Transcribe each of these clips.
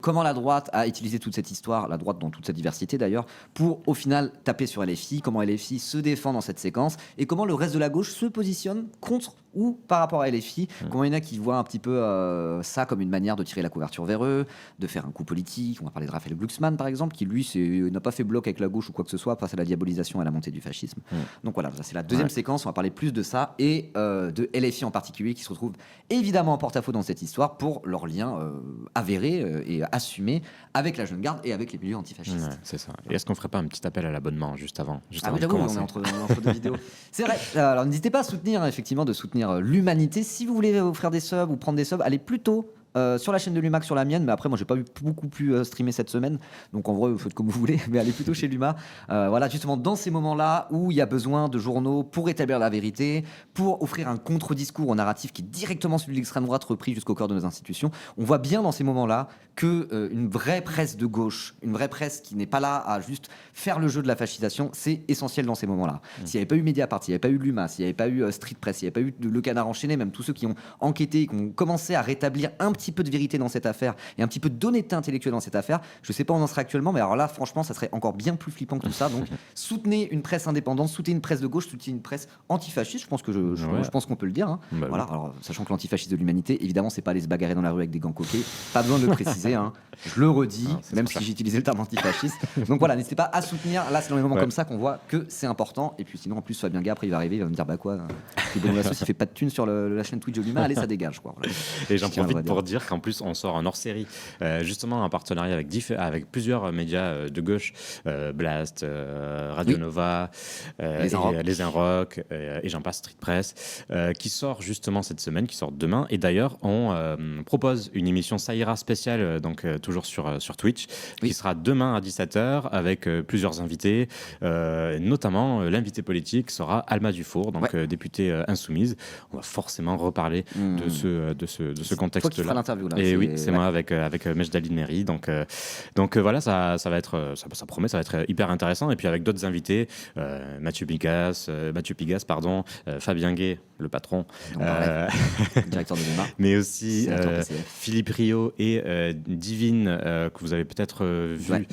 Comment la droite a utilisé toute cette histoire, la droite dans toute sa diversité d'ailleurs, pour au final taper sur LFI, comment LFI se défend dans cette séquence, et comment le reste de la gauche se positionne contre ou par rapport à LFI, comment il y en a qui voient un petit peu ça comme une manière de tirer la couverture vers eux, de faire un coup politique. On va parler de Raphaël Glucksmann par exemple, qui lui n'a pas fait bloc avec la gauche ou quoi que ce soit face à la diabolisation et à la montée du fascisme. Donc voilà, ça c'est la deuxième séquence, on va parler plus de ça, et de LFI en particulier, qui se retrouve évidemment en porte-à-faux dans cette histoire pour leur lien avéré et assumé avec la jeune garde et avec les milieux antifascistes. Ouais, c'est ça. Et est-ce qu'on ferait pas un petit appel à l'abonnement juste avant Oui, de j'avoue, on commencer est entre deux vidéos. C'est vrai. Alors n'hésitez pas à soutenir, effectivement, de soutenir l'humanité. Si vous voulez offrir des subs ou prendre des subs, allez plutôt sur la chaîne de Luma que sur la mienne. Mais après, moi, j'ai pas beaucoup pu streamer cette semaine. Donc en vrai, vous faites comme vous voulez. Mais allez plutôt chez Luma. Voilà, justement, dans ces moments-là où il y a besoin de journaux pour établir la vérité, pour offrir un contre-discours au narratif qui est directement celui de l'extrême droite repris jusqu'au cœur de nos institutions, on voit bien dans ces moments-là que une vraie presse de gauche, une vraie presse qui n'est pas là à juste faire le jeu de la fascisation, c'est essentiel dans ces moments-là. S'il n'y avait pas eu Mediapart, s'il n'y avait pas eu Luma, s'il n'y avait pas eu Street Press, s'il n'y avait pas eu Le Canard enchaîné, même tous ceux qui ont enquêté, qui ont commencé à rétablir un petit peu de vérité dans cette affaire et un petit peu d'honnêteté intellectuelle dans cette affaire, je sais pas où on en serait actuellement, mais alors là, franchement, ça serait encore bien plus flippant que tout ça. Donc, soutenez une presse indépendante, soutenez une presse de gauche, soutenez une presse antifasciste. Je pense que je pense qu'on peut le dire. Hein. Voilà. Oui. Alors, sachant que l'antifascisme de l'humanité, évidemment, c'est pas aller se bagarrer dans la rue avec des gants coquets. Pas besoin de le préciser. Hein. Je le redis, même si j'ai utilisé le terme antifasciste. Donc voilà, n'hésitez pas à soutenir. Là, c'est dans les moments comme ça qu'on voit que c'est important. Et puis sinon, en plus, Fabien Gay, après, il va arriver, il va me dire bah quoi, Benoît Assos, il fait pas de thunes sur la chaîne Twitch de Luma. Allez, ça dégage quoi. Voilà. Et j'en profite pour dire qu'en plus, on sort un hors-série, justement en partenariat avec plusieurs médias de gauche, Blast, Radio Nova, Les Inrocks, et j'en passe, Street Press, qui sort justement cette semaine, qui sort demain. Et d'ailleurs, on propose une émission Ça ira spéciale, donc toujours sur Twitch, qui sera demain à 17h avec plusieurs invités, notamment l'invité politique sera Alma Dufour, donc députée insoumise. On va forcément reparler de ce contexte-là. Toi qui feras l'interview là. Et oui, c'est moi avec Mejdali Neri. Donc voilà, ça va être, ça promet, ça va être hyper intéressant. Et puis avec d'autres invités, Mathieu Pigas, Fabien Gay, le patron, directeur de Luma, mais aussi Philippe Rio et Divine, que vous avez peut-être vu,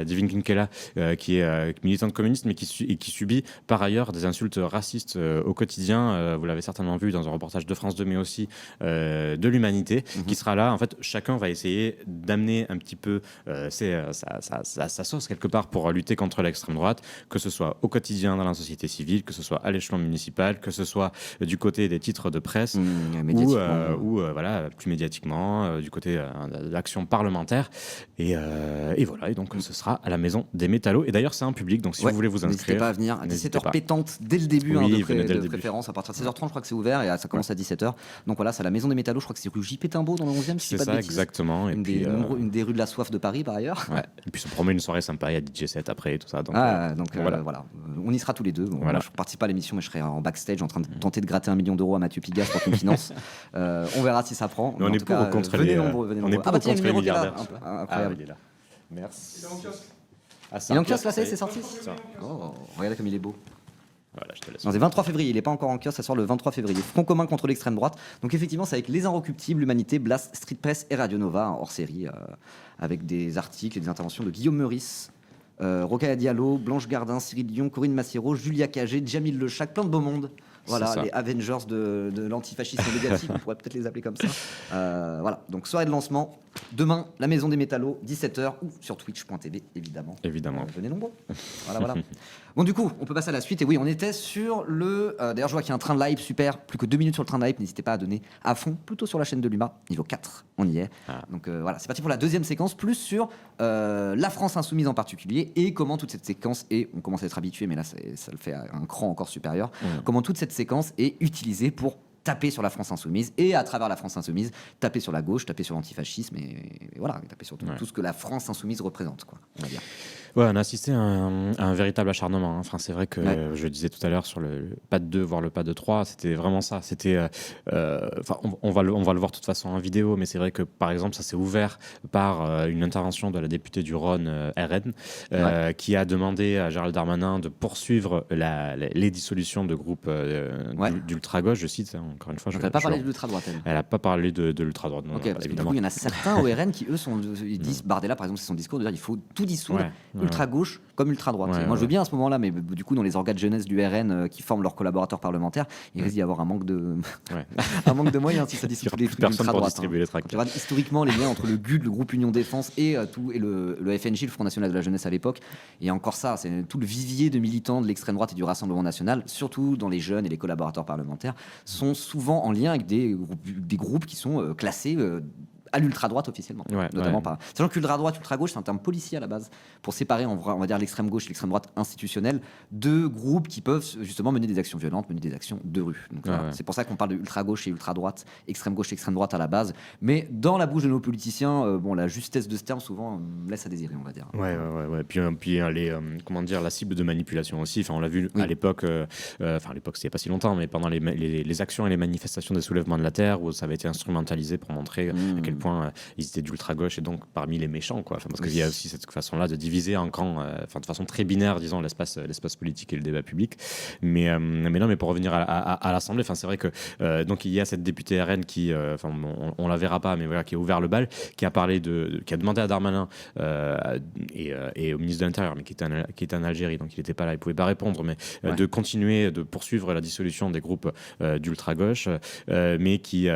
Divine Kinkela, qui est militante communiste, mais qui subit par ailleurs des insultes racistes au quotidien. Vous l'avez certainement vu dans un reportage de France 2, mais aussi de l'Humanité, qui sera là. En fait, chacun va essayer d'amener un petit peu sa sauce quelque part pour lutter contre l'extrême droite, que ce soit au quotidien dans la société civile, que ce soit à l'échelon municipal, que ce soit du côté des titres de presse, ou voilà, plus médiatiquement, du côté de l'action parlementaire. Et voilà, et donc ce sera à la Maison des Métallos. Et d'ailleurs, c'est un public, donc si vous voulez vous inscrire, n'hésitez pas à venir à 17h pétante dès le début, de préférence. À partir de 16h30, je crois que c'est ouvert, et ça commence à 17h. Donc voilà, c'est à la Maison des Métallos, je crois que c'est rue J.P. Timbaud dans le 11e, si c'est pas ça, de bêtises. Exactement. Et une des rues de la soif de Paris, par ailleurs. Ouais. Et puis ça promet une soirée sympa, il y a DJ set après et tout ça. Donc, voilà. On y sera tous les deux. Bon, moi, je ne participe pas à l'émission, mais je serai en backstage en train de tenter de gratter 1 million d'euros à Mathieu Pigas pour qu'il me finance. On verra si ça prend. Mais on est pour ou contre les milliardaires. Incroyable. Il est là. Merci. Il est en kiosque. Il est en kiosque là, c'est sorti. Oh, regardez comme il est beau. Voilà, je te laisse. Non, c'est 23 février, il n'est pas encore en kiosque, ça sort le 23 février. Front commun contre l'extrême droite. Donc effectivement, c'est avec Les Inrecuptibles, l'Humanité, Blast, Street Press et Radio Nova, hors série, avec des articles et des interventions de Guillaume Meurice, Rokhaya Diallo, Blanche Gardin, Cyril Dion, Corinne Massero, Julia Cagé, Jamil Lechac, plein de beau monde. Voilà, les Avengers de l'antifascisme médiatique, on pourrait peut-être les appeler comme ça. Voilà, donc soirée de lancement, demain, la Maison des Métallos, 17h, ou sur twitch.tv, évidemment. Venez nombreux. Voilà. Bon, du coup, on peut passer à la suite. Et oui, on était sur le... D'ailleurs, je vois qu'il y a un train de live, super. Plus que 2 minutes sur le train de live, n'hésitez pas à donner à fond, plutôt sur la chaîne de Luma, niveau 4, on y est. Donc voilà, c'est parti pour la deuxième séquence, plus sur la France insoumise en particulier, et comment toute cette séquence, et on commence à être habitué, mais là, ça le fait à un cran encore supérieur, comment toute cette séquence est utilisée pour taper sur la France insoumise, et à travers la France insoumise, taper sur la gauche, taper sur l'antifascisme, et voilà, taper sur tout ce que la France insoumise représente, quoi. on va dire. Ouais, on a assisté à un véritable acharnement. Enfin, c'est vrai que je disais tout à l'heure sur le pas de 2, voire le pas de 3, c'était vraiment ça. C'était, on va le voir de toute façon en vidéo, mais c'est vrai que par exemple, ça s'est ouvert par une intervention de la députée du Rhône, RN, qui a demandé à Gérald Darmanin de poursuivre les dissolutions de groupes d'ultra-gauche, je cite, encore une fois. Elle n'a pas parlé de l'ultra-droite, elle. Elle n'a pas parlé de l'ultra-droite, non, parce évidemment. Que, du coup, il y en a certains au RN qui, eux, ils disent, Bardella, par exemple, c'est son discours de dire il faut tout dissoudre, ultra-gauche comme ultra-droite. Moi, je veux bien à ce moment-là, mais du coup, dans les organes de jeunesse du RN qui forment leurs collaborateurs parlementaires, il risque d'y avoir un manque de, un manque de moyens si ça dissout tous les trucs d'ultra-droite. Historiquement, les liens entre le GUD, le groupe Union Défense, et le FNJ, le Front National de la Jeunesse à l'époque, et encore ça, c'est tout le vivier de militants de l'extrême droite et du Rassemblement National, surtout dans les jeunes et les collaborateurs parlementaires, sont souvent en lien avec des groupes qui sont classés à l'ultra-droite officiellement, notamment par... Sachant que l'ultra-droite, ultra-gauche, c'est un terme policier à la base, pour séparer, on va dire, l'extrême-gauche et l'extrême-droite institutionnelle, de groupes qui peuvent justement mener des actions violentes, mener des actions de rue. Donc, c'est pour ça qu'on parle de ultra-gauche et ultra-droite, extrême-gauche et extrême-droite à la base, mais dans la bouche de nos politiciens, la justesse de ce terme, souvent, laisse à désirer, on va dire. Puis comment dire, la cible de manipulation aussi, enfin, on l'a vu à l'époque, à l'époque, c'était pas si longtemps, mais pendant les actions et les manifestations des soulèvements de la Terre, où ça avait été instrumentalisé pour montrer à quel point ils étaient d'ultra-gauche et donc parmi les méchants, quoi. Parce qu'il y a aussi cette façon-là de diviser en camps, de façon très binaire, disons, l'espace politique et le débat public. Mais pour revenir à l'Assemblée, c'est vrai que donc il y a cette députée RN qui, on la verra pas, mais voilà, qui a ouvert le bal, qui a parlé qui a demandé à Darmanin et au ministre de l'Intérieur, mais qui était en Algérie, donc il n'était pas là, il pouvait pas répondre, mais de continuer de poursuivre la dissolution des groupes d'ultra-gauche, mais qui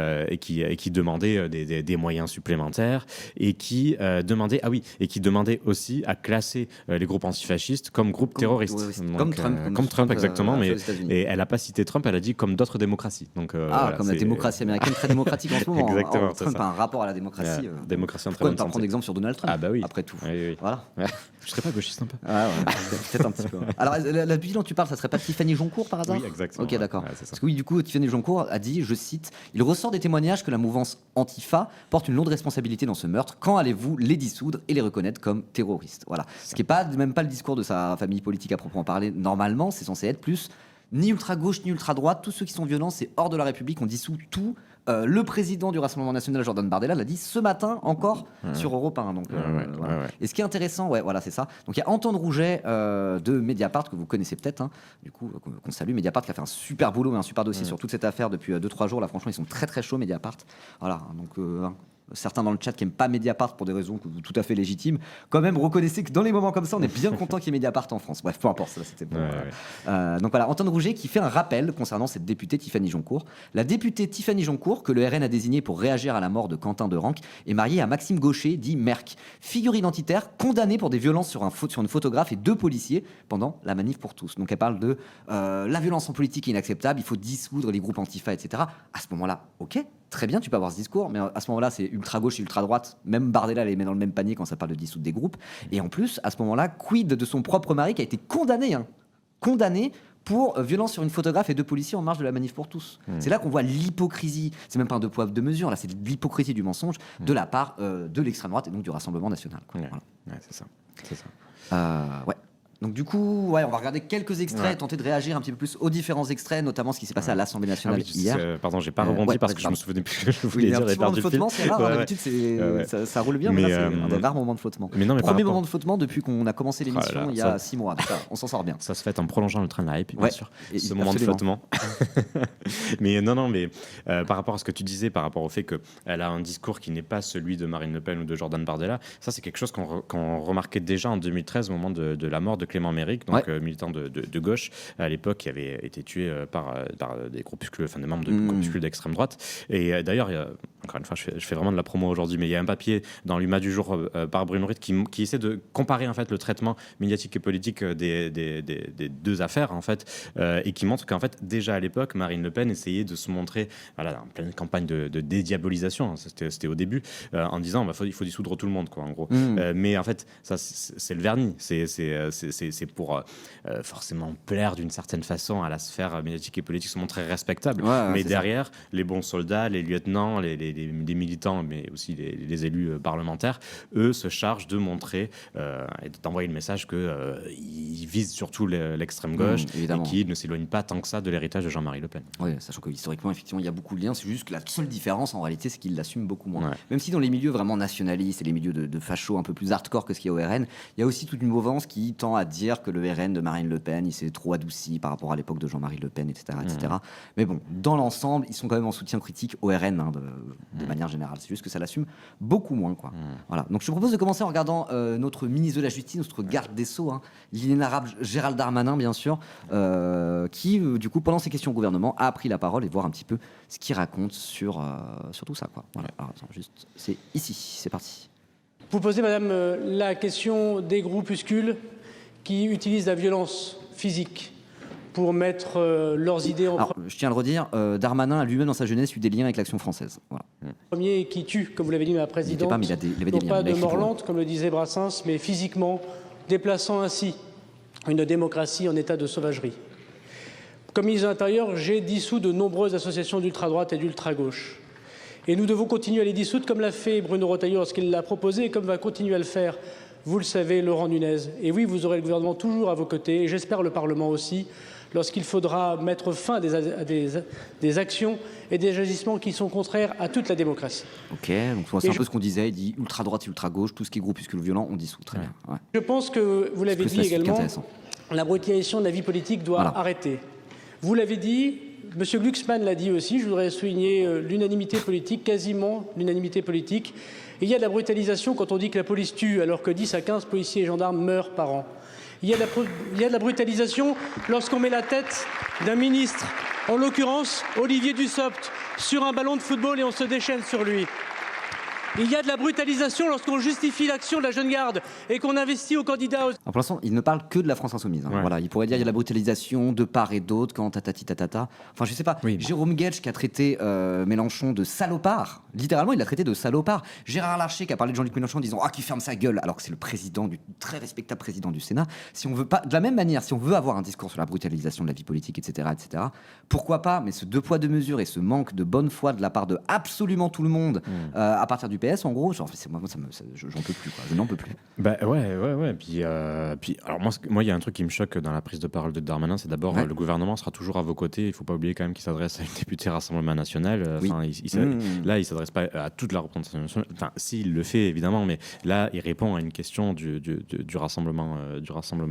demandait des moyens supplémentaires et qui demandait aussi à classer les groupes antifascistes comme groupes terroristes. Donc, comme Trump exactement, et elle n'a pas cité Trump, elle a dit comme d'autres démocraties. Donc, comme la démocratie américaine, très démocratique en ce moment. Exactement. Trump a un rapport à la démocratie. Démocratie en très pourquoi bonne ne pas santé. prendre exemple sur Donald Trump, Ah bah oui. après tout. Oui. Voilà. Je serais pas gauchiste un peu. Peut-être un petit peu. Alors, la ville dont tu parles, ça serait pas Tiffany Joncourt par hasard? Oui, exactement. Ok, d'accord. Parce que du coup, Tiffany Joncourt a dit, je cite, il ressort des témoignages que la mouvance Antifa porte une lourde responsabilité dans ce meurtre. Quand allez-vous les dissoudre et les reconnaître comme terroristes? Voilà. Ce qui n'est même pas le discours de sa famille politique à proprement parler. Normalement, c'est censé être plus ni ultra-gauche ni ultra-droite. Tous ceux qui sont violents, c'est hors de la République. On dissout tout. Le président du Rassemblement National, Jordan Bardella, l'a dit ce matin encore sur Europe 1. Donc, Et ce qui est intéressant, c'est ça. Donc il y a Antoine Rouget de Mediapart, que vous connaissez peut-être, du coup, qu'on salue. Mediapart qui a fait un super boulot et un super dossier sur toute cette affaire depuis 2-3 jours. Là, franchement, ils sont très très chauds, Mediapart. Voilà, donc... certains dans le chat qui n'aiment pas Mediapart pour des raisons tout à fait légitimes, quand même reconnaissez que dans les moments comme ça, on est bien content qu'il y ait Mediapart en France. Bref, peu importe, ça c'était bon. Donc voilà, Antoine Rouget qui fait un rappel concernant cette députée Tiffany Joncourt. La députée Tiffany Joncourt, que le RN a désignée pour réagir à la mort de Quentin Derenque, est mariée à Maxime Gaucher, dit Merck, figure identitaire condamnée pour des violences sur une photographe et 2 policiers pendant la manif pour tous. Donc elle parle de la violence en politique est inacceptable, il faut dissoudre les groupes Antifa, etc. À ce moment-là, ok, très bien, tu peux avoir ce discours, mais à ce moment-là, c'est ultra-gauche et ultra-droite. Même Bardella les met dans le même panier quand ça parle de dissoudre des groupes. Et en plus, à ce moment-là, quid de son propre mari qui a été condamné pour violence sur une photographe et 2 policiers en marge de la manif pour tous. C'est là qu'on voit l'hypocrisie. C'est même pas un 2 poids 2 mesures, là, c'est de l'hypocrisie du mensonge de la part de l'extrême droite et donc du Rassemblement National. C'est ça. Donc du coup, on va regarder quelques extraits et tenter de réagir un petit peu plus aux différents extraits, notamment ce qui s'est passé à l'Assemblée nationale hier. Pardon, j'ai pas rebondi parce que je me souvenais plus ce que je voulais dire. Un petit moment de flottement, c'est rare. D'habitude, ça roule bien, mais là, c'est un des rares moments de flottement. Premier moment de flottement depuis qu'on a commencé l'émission il y a 6 mois. Donc, on s'en sort bien. Ça se fait en prolongeant le train de la hype, bien sûr. Ce moment de flottement. Mais par rapport à ce que tu disais, par rapport au fait qu'elle a un discours qui n'est pas celui de Marine Le Pen ou de Jordan Bardella, ça c'est quelque chose qu'on remarquait déjà en 2013 au moment de la mort de Clément Méric, militant de gauche à l'époque, qui avait été tué par des groupuscules, des membres de groupuscules d'extrême droite. Et d'ailleurs, encore une fois, je fais vraiment de la promo aujourd'hui, mais il y a un papier dans l'UMA du jour par Bruno Ritt qui essaie de comparer en fait le traitement médiatique et politique des 2 affaires en fait, et qui montre qu'en fait déjà à l'époque, Marine Le Pen essayait de se montrer en pleine campagne de dédiabolisation. C'était au début, en disant il faut dissoudre tout le monde, quoi, en gros. Mais en fait, ça c'est le vernis. C'est pour forcément plaire d'une certaine façon à la sphère médiatique et politique, se montrer respectable. Mais derrière, les bons soldats, les lieutenants, les des militants, mais aussi les élus parlementaires, eux se chargent de montrer et d'envoyer le message qu'ils visent surtout l'extrême gauche et qu'ils ne s'éloignent pas tant que ça de l'héritage de Jean-Marie Le Pen. Oui, sachant que historiquement, effectivement, il y a beaucoup de liens. C'est juste que la seule différence, en réalité, c'est qu'ils l'assument beaucoup moins. Même si dans les milieux vraiment nationalistes et les milieux de fachos un peu plus hardcore que ce qu'il y a au RN, il y a aussi toute une mouvance qui tend à dire que le RN de Marine Le Pen, il s'est trop adouci par rapport à l'époque de Jean-Marie Le Pen, etc. etc. Mais bon, dans l'ensemble, ils sont quand même en soutien critique au RN de manière générale. C'est juste que ça l'assume beaucoup moins, quoi. Voilà. Donc je te propose de commencer en regardant notre ministre de la Justice, notre garde des Sceaux, l'inénarrable Gérald Darmanin, bien sûr, qui, du coup, pendant ses questions au gouvernement, a pris la parole et voir un petit peu ce qu'il raconte sur tout ça, quoi. Voilà. Alors, attends, juste, c'est ici, c'est parti. Vous posez, madame, la question des groupuscules qui utilisent la violence physique pour mettre leurs idées en Alors, je tiens à le redire, Darmanin a lui-même dans sa jeunesse eu des liens avec l'Action française. Voilà. Premier qui tue, comme vous l'avez dit, ma présidente, il avait des liens, pas de mort lente, comme le disait Brassens, mais physiquement, déplaçant ainsi une démocratie en état de sauvagerie. Comme ministre de l'Intérieur, j'ai dissous de nombreuses associations d'ultra-droite et d'ultra-gauche. Et nous devons continuer à les dissoudre, comme l'a fait Bruno Retailleau lorsqu'il l'a proposé, et comme va continuer à le faire, vous le savez, Laurent Nunez. Et oui, vous aurez le gouvernement toujours à vos côtés, et j'espère le Parlement aussi, lorsqu'il faudra mettre fin à des actions et des agissements qui sont contraires à toute la démocratie. Ok, donc c'est un peu ce qu'on disait, il dit ultra-droite, ultra-gauche, tout ce qui est groupuscule violent, on dissout. Très bien. Ouais. Je pense que, vous l'avez dit également, la brutalisation de la vie politique doit arrêter. Vous l'avez dit, M. Glucksmann l'a dit aussi, je voudrais souligner l'unanimité politique, quasiment l'unanimité politique. Il y a de la brutalisation quand on dit que la police tue alors que 10 à 15 policiers et gendarmes meurent par an. Il y a de la brutalisation lorsqu'on met la tête d'un ministre, en l'occurrence Olivier Dussopt, sur un ballon de football et on se déchaîne sur lui. Il y a de la brutalisation lorsqu'on justifie l'action de la jeune garde et qu'on investit aux candidats. Alors pour l'instant, il ne parle que de la France insoumise. Voilà, il pourrait dire qu'il y a de la brutalisation de part et d'autre, quand tatati tatata. Enfin, je sais pas. Oui, Jérôme Guedj qui a traité Mélenchon de salopard. Littéralement, il l'a traité de salopard. Gérard Larcher qui a parlé de Jean-Luc Mélenchon en disant qu'il ferme sa gueule, alors que c'est le président du très respectable président du Sénat. Si on veut pas, de la même manière, si on veut avoir un discours sur la brutalisation de la vie politique, etc., pourquoi pas? Mais ce deux poids deux mesures et ce manque de bonne foi de la part de absolument tout le monde à partir du PS, en gros, genre, j'en peux plus, quoi. Je n'en peux plus. Bah ouais. Puis alors moi, il y a un truc qui me choque dans la prise de parole de Darmanin, c'est d'abord le gouvernement sera toujours à vos côtés. Il faut pas oublier quand même qu'il s'adresse à une députée Rassemblement National. Là, il s'adresse pas à toute la représentation nationale. Enfin, s'il le fait évidemment, mais là, il répond à une question du Rassemblement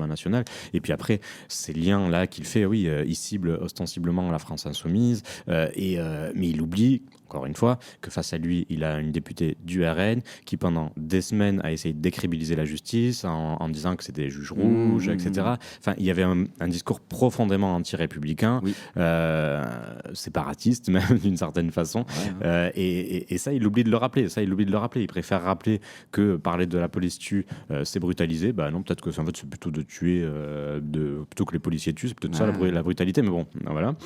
National. Et puis après, ces liens là qu'il fait, il cible ostensiblement la France insoumise, mais il oublie encore une fois que face à lui, il a une députée du RN qui pendant des semaines a essayé de décrédibiliser la justice en disant que c'était des juges rouges, etc. Enfin, il y avait un discours profondément anti-républicain, séparatiste même d'une certaine façon, et ça, il oublie de le rappeler. Il préfère rappeler que parler de la police tue, c'est brutaliser. Bah non, peut-être que en fait, c'est plutôt de tuer, plutôt que les policiers tuent, c'est peut-être ça la brutalité. Mais bon, voilà.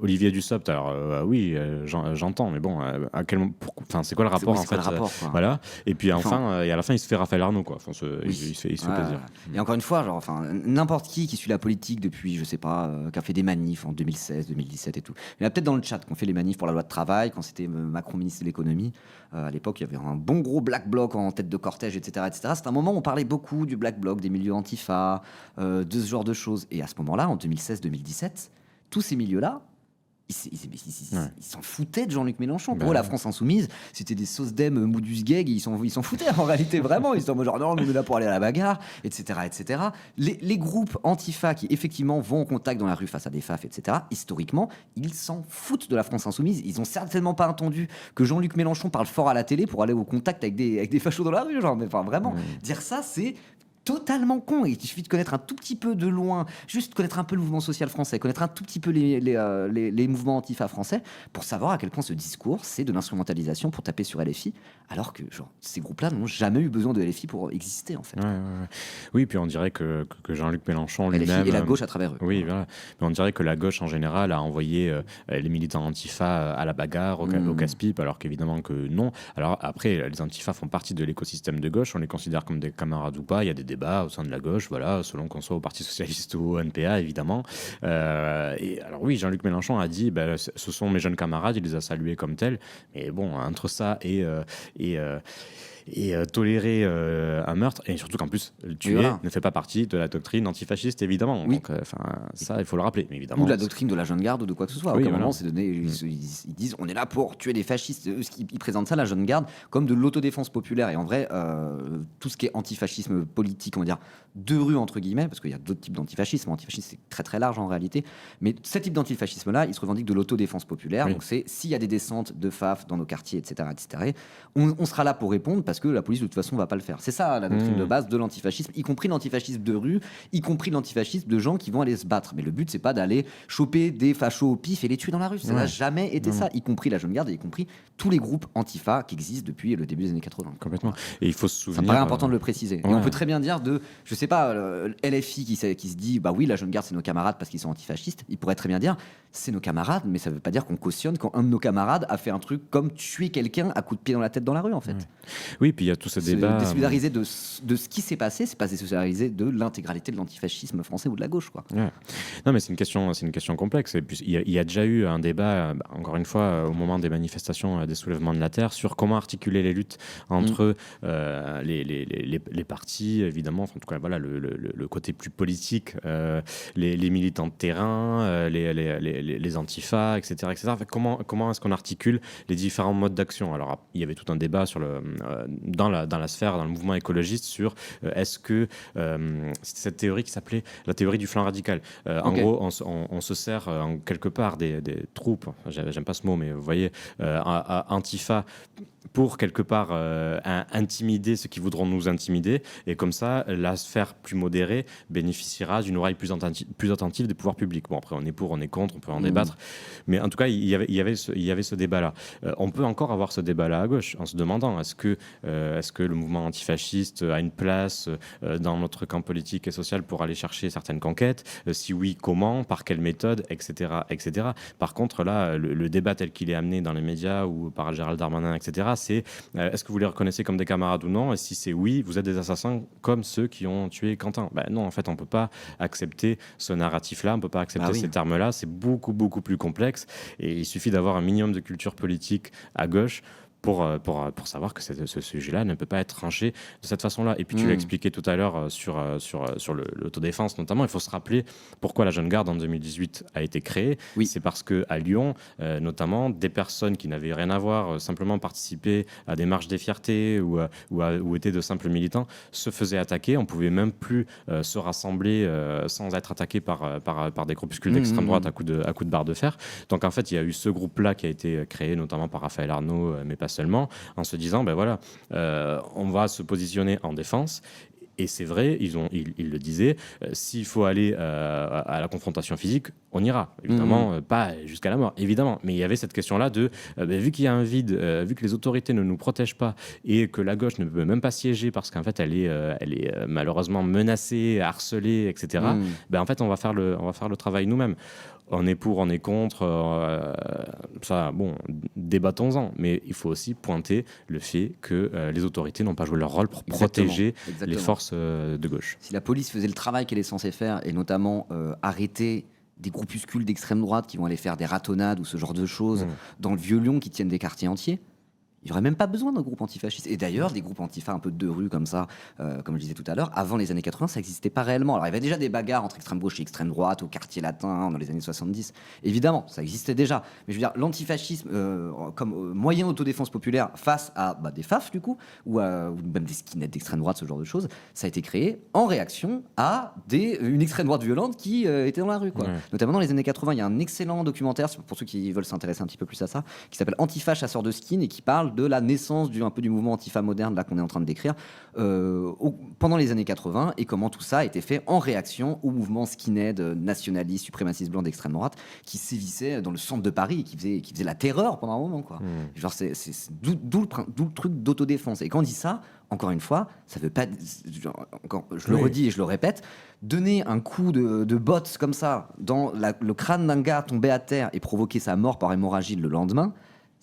Olivier Dussopt, alors j'entends, mais bon, c'est quoi le rapport en fait, voilà. Et puis enfin, et à la fin, il se fait Raphaël Arnaud, quoi. Enfin, il se fait plaisir. Et encore une fois, n'importe qui suit la politique depuis, je sais pas, qui a fait des manifs en 2016, 2017 et tout. Il y en a peut-être dans le chat qui ont fait les manifs pour la loi de travail quand c'était Macron ministre de l'économie. À l'époque, il y avait un bon gros black bloc en tête de cortège, etc., etc. C'est un moment où on parlait beaucoup du black bloc, des milieux antifa, de ce genre de choses. Et à ce moment-là, en 2016-2017, tous ces milieux-là, ils s'en foutaient de Jean-Luc Mélenchon. Pour eux, la France insoumise, c'était des sauces d'em moudus gag, ils s'en foutaient en réalité, vraiment. Ils étaient en mode genre non, on est là pour aller à la bagarre, etc., etc. Les groupes antifa qui effectivement vont en contact dans la rue face à des faf, etc., historiquement, ils s'en foutent de la France insoumise. Ils ont certainement pas entendu que Jean-Luc Mélenchon parle fort à la télé pour aller au contact avec des fachos dans la rue, genre. Mais enfin, vraiment, dire ça, c'est totalement con. Il suffit de connaître un tout petit peu de loin, juste connaître un peu le mouvement social français, connaître un tout petit peu les mouvements antifa français pour savoir à quel point ce discours, c'est de l'instrumentalisation pour taper sur LFI, alors que ces groupes-là n'ont jamais eu besoin de LFI pour exister, en fait. Oui, puis on dirait que Jean-Luc Mélenchon lui-même... LFI et la gauche à travers eux. Oui, voilà. Mais on dirait que la gauche, en général, a envoyé les militants antifa à la bagarre, au casse-pipe, alors qu'évidemment que non. Alors après, les antifas font partie de l'écosystème de gauche, on les considère comme des camarades ou pas, il y a des débat au sein de la gauche, voilà, selon qu'on soit au Parti Socialiste ou au NPA, évidemment. Et alors oui, Jean-Luc Mélenchon a dit ce sont mes jeunes camarades, il les a salués comme tels. Mais bon, entre ça et tolérer un meurtre, et surtout qu'en plus tuer ne fait pas partie de la doctrine antifasciste, évidemment. Oui. Donc ça, il faut le rappeler, mais évidemment. Ou de la doctrine de la jeune garde ou de quoi que ce soit. Oui, moment, c'est donné, ils disent on est là pour tuer des fascistes. Ils présentent ça, la jeune garde, comme de l'autodéfense populaire. Et en vrai, tout ce qui est antifascisme politique, on va dire de rue entre guillemets, parce qu'il y a d'autres types d'antifascisme. L'antifascisme, c'est très très large en réalité. Mais ce type d'antifascisme-là, il se revendique de l'autodéfense populaire. Donc c'est s'il y a des descentes de FAF dans nos quartiers, etc., on sera là pour répondre, parce que la police de toute façon va pas le faire. C'est ça la doctrine de base de l'antifascisme, y compris l'antifascisme de rue, y compris l'antifascisme de gens qui vont aller se battre. Mais le but, c'est pas d'aller choper des fachos au pif et les tuer dans la rue. Ça n'a jamais été ça, y compris la jeune garde, et y compris tous les groupes antifa qui existent depuis le début des années 80. Complètement. Et il faut se souvenir. Ça me paraît important de le préciser. Et on peut très bien dire je sais pas, LFI qui se dit bah oui, la jeune garde c'est nos camarades parce qu'ils sont antifascistes. Il pourrait très bien dire c'est nos camarades, mais ça veut pas dire qu'on cautionne quand un de nos camarades a fait un truc comme tuer quelqu'un à coup de pied dans la tête dans la rue en fait. Oui, puis il y a tout ce débat. Désolidariser de ce qui s'est passé, c'est pas désolidariser de l'intégralité de l'antifascisme français ou de la gauche, quoi. Ouais. Non, mais c'est une question complexe. Et puis il y a déjà eu un débat, encore une fois, au moment des manifestations des soulèvements de la terre, sur comment articuler les luttes entre les partis, évidemment. En tout cas, voilà, le côté plus politique, les militants de terrain, les antifas, etc., etc. Enfin, comment est-ce qu'on articule les différents modes d'action? Alors, il y avait tout un débat sur dans la sphère, dans le mouvement écologiste, sur est-ce que c'était cette théorie qui s'appelait la théorie du flanc radical. En gros, on se sert quelque part des troupes, j'aime pas ce mot, mais vous voyez, antifa, pour quelque part intimider ceux qui voudront nous intimider, et comme ça la sphère plus modérée bénéficiera d'une oreille plus attentive des pouvoirs publics. Bon, après on est pour, on est contre, on peut en débattre, mais en tout cas il y avait ce débat là. On peut encore avoir ce débat là à gauche en se demandant est-ce que le mouvement antifasciste a une place dans notre camp politique et social pour aller chercher certaines conquêtes, si oui, comment, par quelle méthode, etc., etc. Par contre là, le débat tel qu'il est amené dans les médias ou par Gérald Darmanin, etc., c'est est-ce que vous les reconnaissez comme des camarades ou non, et si c'est oui, vous êtes des assassins comme ceux qui ont tué Quentin. Non, en fait, on peut pas accepter ce narratif-là, on peut pas accepter ces termes-là, c'est beaucoup, beaucoup plus complexe, et il suffit d'avoir un minimum de culture politique à gauche pour savoir que ce sujet-là ne peut pas être tranché de cette façon-là. Et puis tu l'as expliqué tout à l'heure sur l'autodéfense notamment. Il faut se rappeler pourquoi la Jeune Garde en 2018 a été créée. Oui. C'est parce qu'à Lyon, notamment, des personnes qui n'avaient rien à voir, simplement participaient à des marches des fiertés ou étaient de simples militants, se faisaient attaquer. On ne pouvait même plus se rassembler sans être attaqué par des groupuscules d'extrême droite à coups de barre de fer. Donc en fait, il y a eu ce groupe-là qui a été créé notamment par Raphaël Arnaud, mais pas seulement, en se disant on va se positionner en défense. Et c'est vrai, ils le disaient, s'il faut aller à la confrontation physique, on ira. Évidemment, pas jusqu'à la mort, évidemment. Mais il y avait cette question-là de, vu qu'il y a un vide, vu que les autorités ne nous protègent pas et que la gauche ne peut même pas siéger parce qu'en fait, elle est malheureusement menacée, harcelée, etc., en fait, on va faire le travail nous-mêmes. On est pour, on est contre, ça, bon, débattons-en. Mais il faut aussi pointer le fait que les autorités n'ont pas joué leur rôle pour protéger les forces de gauche. Si la police faisait le travail qu'elle est censée faire, et notamment arrêter des groupuscules d'extrême droite qui vont aller faire des ratonnades ou ce genre de choses dans le vieux Lyon qui tiennent des quartiers entiers, il n'y aurait même pas besoin d'un groupe antifasciste. Et d'ailleurs, des groupes antifa un peu de rue comme ça, comme je disais tout à l'heure, avant les années 80, ça n'existait pas réellement. Alors il y avait déjà des bagarres entre extrême gauche et extrême droite, au quartier latin, dans les années 70. Évidemment, ça existait déjà. Mais je veux dire, l'antifascisme comme moyen d'autodéfense populaire face à des FAF, du coup, ou même des skinheads d'extrême droite, ce genre de choses, ça a été créé en réaction à une extrême droite violente qui était dans la rue, quoi. Notamment dans les années 80, il y a un excellent documentaire, pour ceux qui veulent s'intéresser un petit peu plus à ça, qui s'appelle Antifa chasseur de skin et qui parle de la naissance un peu du mouvement antifa moderne là qu'on est en train de décrire pendant les années 80, et comment tout ça a été fait en réaction au mouvement skinhead nationaliste, suprémaciste blanc d'extrême droite qui sévissait dans le centre de Paris et qui faisait la terreur pendant un moment, quoi. Genre c'est d'où le truc d'autodéfense. Et quand on dit ça, encore une fois, ça veut pas, je le redis et je le répète, donner un coup de botte comme ça dans le crâne d'un gars tombé à terre et provoquer sa mort par hémorragie le lendemain,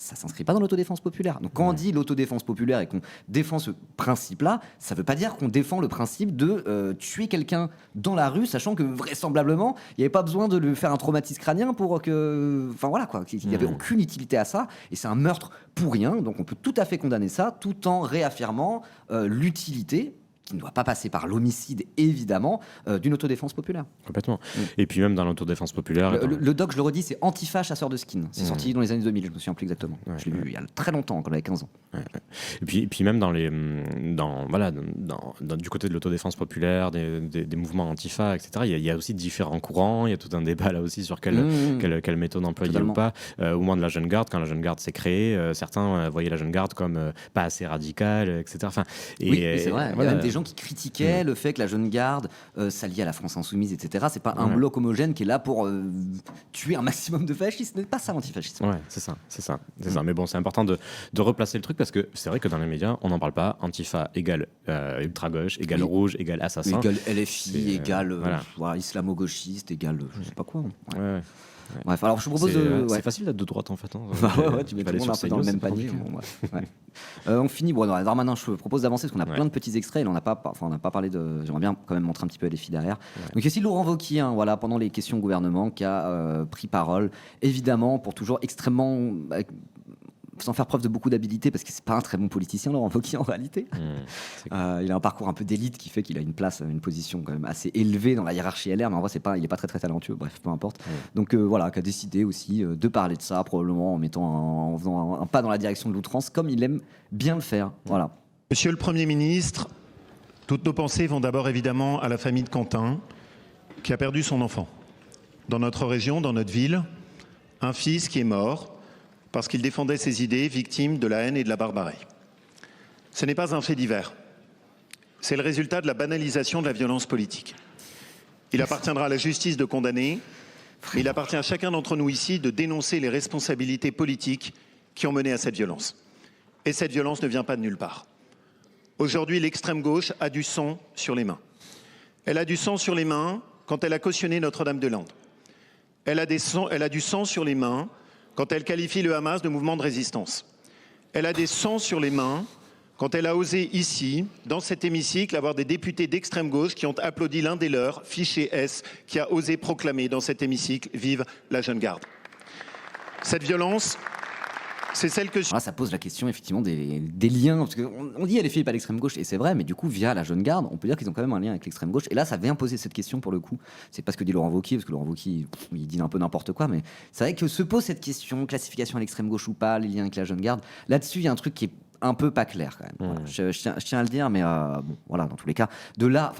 ça ne s'inscrit pas dans l'autodéfense populaire. Donc quand on dit l'autodéfense populaire et qu'on défend ce principe-là, ça ne veut pas dire qu'on défend le principe de tuer quelqu'un dans la rue, sachant que vraisemblablement, il n'y avait pas besoin de lui faire un traumatisme crânien pour que... Enfin voilà, quoi, qu'il n'y avait aucune utilité à ça, et c'est un meurtre pour rien, donc on peut tout à fait condamner ça, tout en réaffirmant l'utilité, qui ne doit pas passer par l'homicide, évidemment, d'une autodéfense populaire. Complètement. Et puis même dans l'autodéfense populaire... Le doc, je le redis, c'est Antifa, chasseur de skin. C'est sorti dans les années 2000, je me souviens plus exactement. Je l'ai vu il y a très longtemps, quand j'avais 15 ans. Et puis même du côté de l'autodéfense populaire, des mouvements Antifa, etc., il y a aussi différents courants, il y a tout un débat là aussi sur quelle méthode employer ou pas. Au moment de la Jeune Garde, quand la Jeune Garde s'est créée, certains voyaient la Jeune Garde comme pas assez radicale, etc. C'est vrai, il y a même des gens qui critiquaient le fait que la Jeune Garde s'allie à la France Insoumise, etc. C'est pas un bloc homogène qui est là pour tuer un maximum de fascistes. Ce n'est pas ça l'antifascisme. Ouais, c'est ça. Mais bon, c'est important de replacer le truc parce que c'est vrai que dans les médias, on n'en parle pas. Antifa égale ultra-gauche, égale rouge, égale assassin. Égale LFI, égale islamo-gauchiste, égale je sais pas quoi. Bref, alors je vous propose c'est facile d'être de droite en fait. Tu mets tout le monde un peu dans le même panier. On finit. Darmanin, je propose d'avancer parce qu'on a plein de petits extraits. On n'a pas parlé de. J'aimerais bien quand même montrer un petit peu LFI derrière. Donc il y a aussi Laurent Wauquiez, pendant les questions au gouvernement, qui a pris parole, évidemment, pour toujours extrêmement. Sans faire preuve de beaucoup d'habilité, parce que c'est pas un très bon politicien, Laurent Wauquiez, en réalité. Il a un parcours un peu d'élite qui fait qu'il a une position quand même assez élevée dans la hiérarchie LR, mais en vrai, il est pas très très talentueux, bref, peu importe. Donc qui a décidé aussi de parler de ça, probablement en faisant un pas dans la direction de l'outrance, comme il aime bien le faire. Voilà. Monsieur le Premier ministre, toutes nos pensées vont d'abord évidemment à la famille de Quentin, qui a perdu son enfant. Dans notre région, dans notre ville, un fils qui est mort, parce qu'il défendait ses idées, victime de la haine et de la barbarie. Ce n'est pas un fait divers. C'est le résultat de la banalisation de la violence politique. Il appartiendra à la justice de condamner, mais il appartient à chacun d'entre nous ici de dénoncer les responsabilités politiques qui ont mené à cette violence. Et cette violence ne vient pas de nulle part. Aujourd'hui, l'extrême gauche a du sang sur les mains. Elle a du sang sur les mains quand elle a cautionné Notre-Dame-des-Landes. Elle a du sang sur les mains quand elle qualifie le Hamas de mouvement de résistance. Elle a des sangs sur les mains quand elle a osé ici, dans cet hémicycle, avoir des députés d'extrême gauche qui ont applaudi l'un des leurs, fiché S, qui a osé proclamer dans cet hémicycle « Vive la Jeune Garde ». Cette violence, c'est celle que... Ça pose la question effectivement des liens, parce qu'on dit LFI pas l'extrême gauche, et c'est vrai, mais du coup via la Jeune Garde, on peut dire qu'ils ont quand même un lien avec l'extrême gauche, et là ça vient poser cette question pour le coup. C'est pas ce que dit Laurent Wauquiez, parce que Laurent Wauquiez il dit un peu n'importe quoi, mais c'est vrai que se pose cette question, classification à l'extrême gauche ou pas, les liens avec la Jeune Garde, là-dessus il y a un truc qui est un peu pas clair quand même. Voilà. Je tiens à le dire, mais dans tous les cas, de là,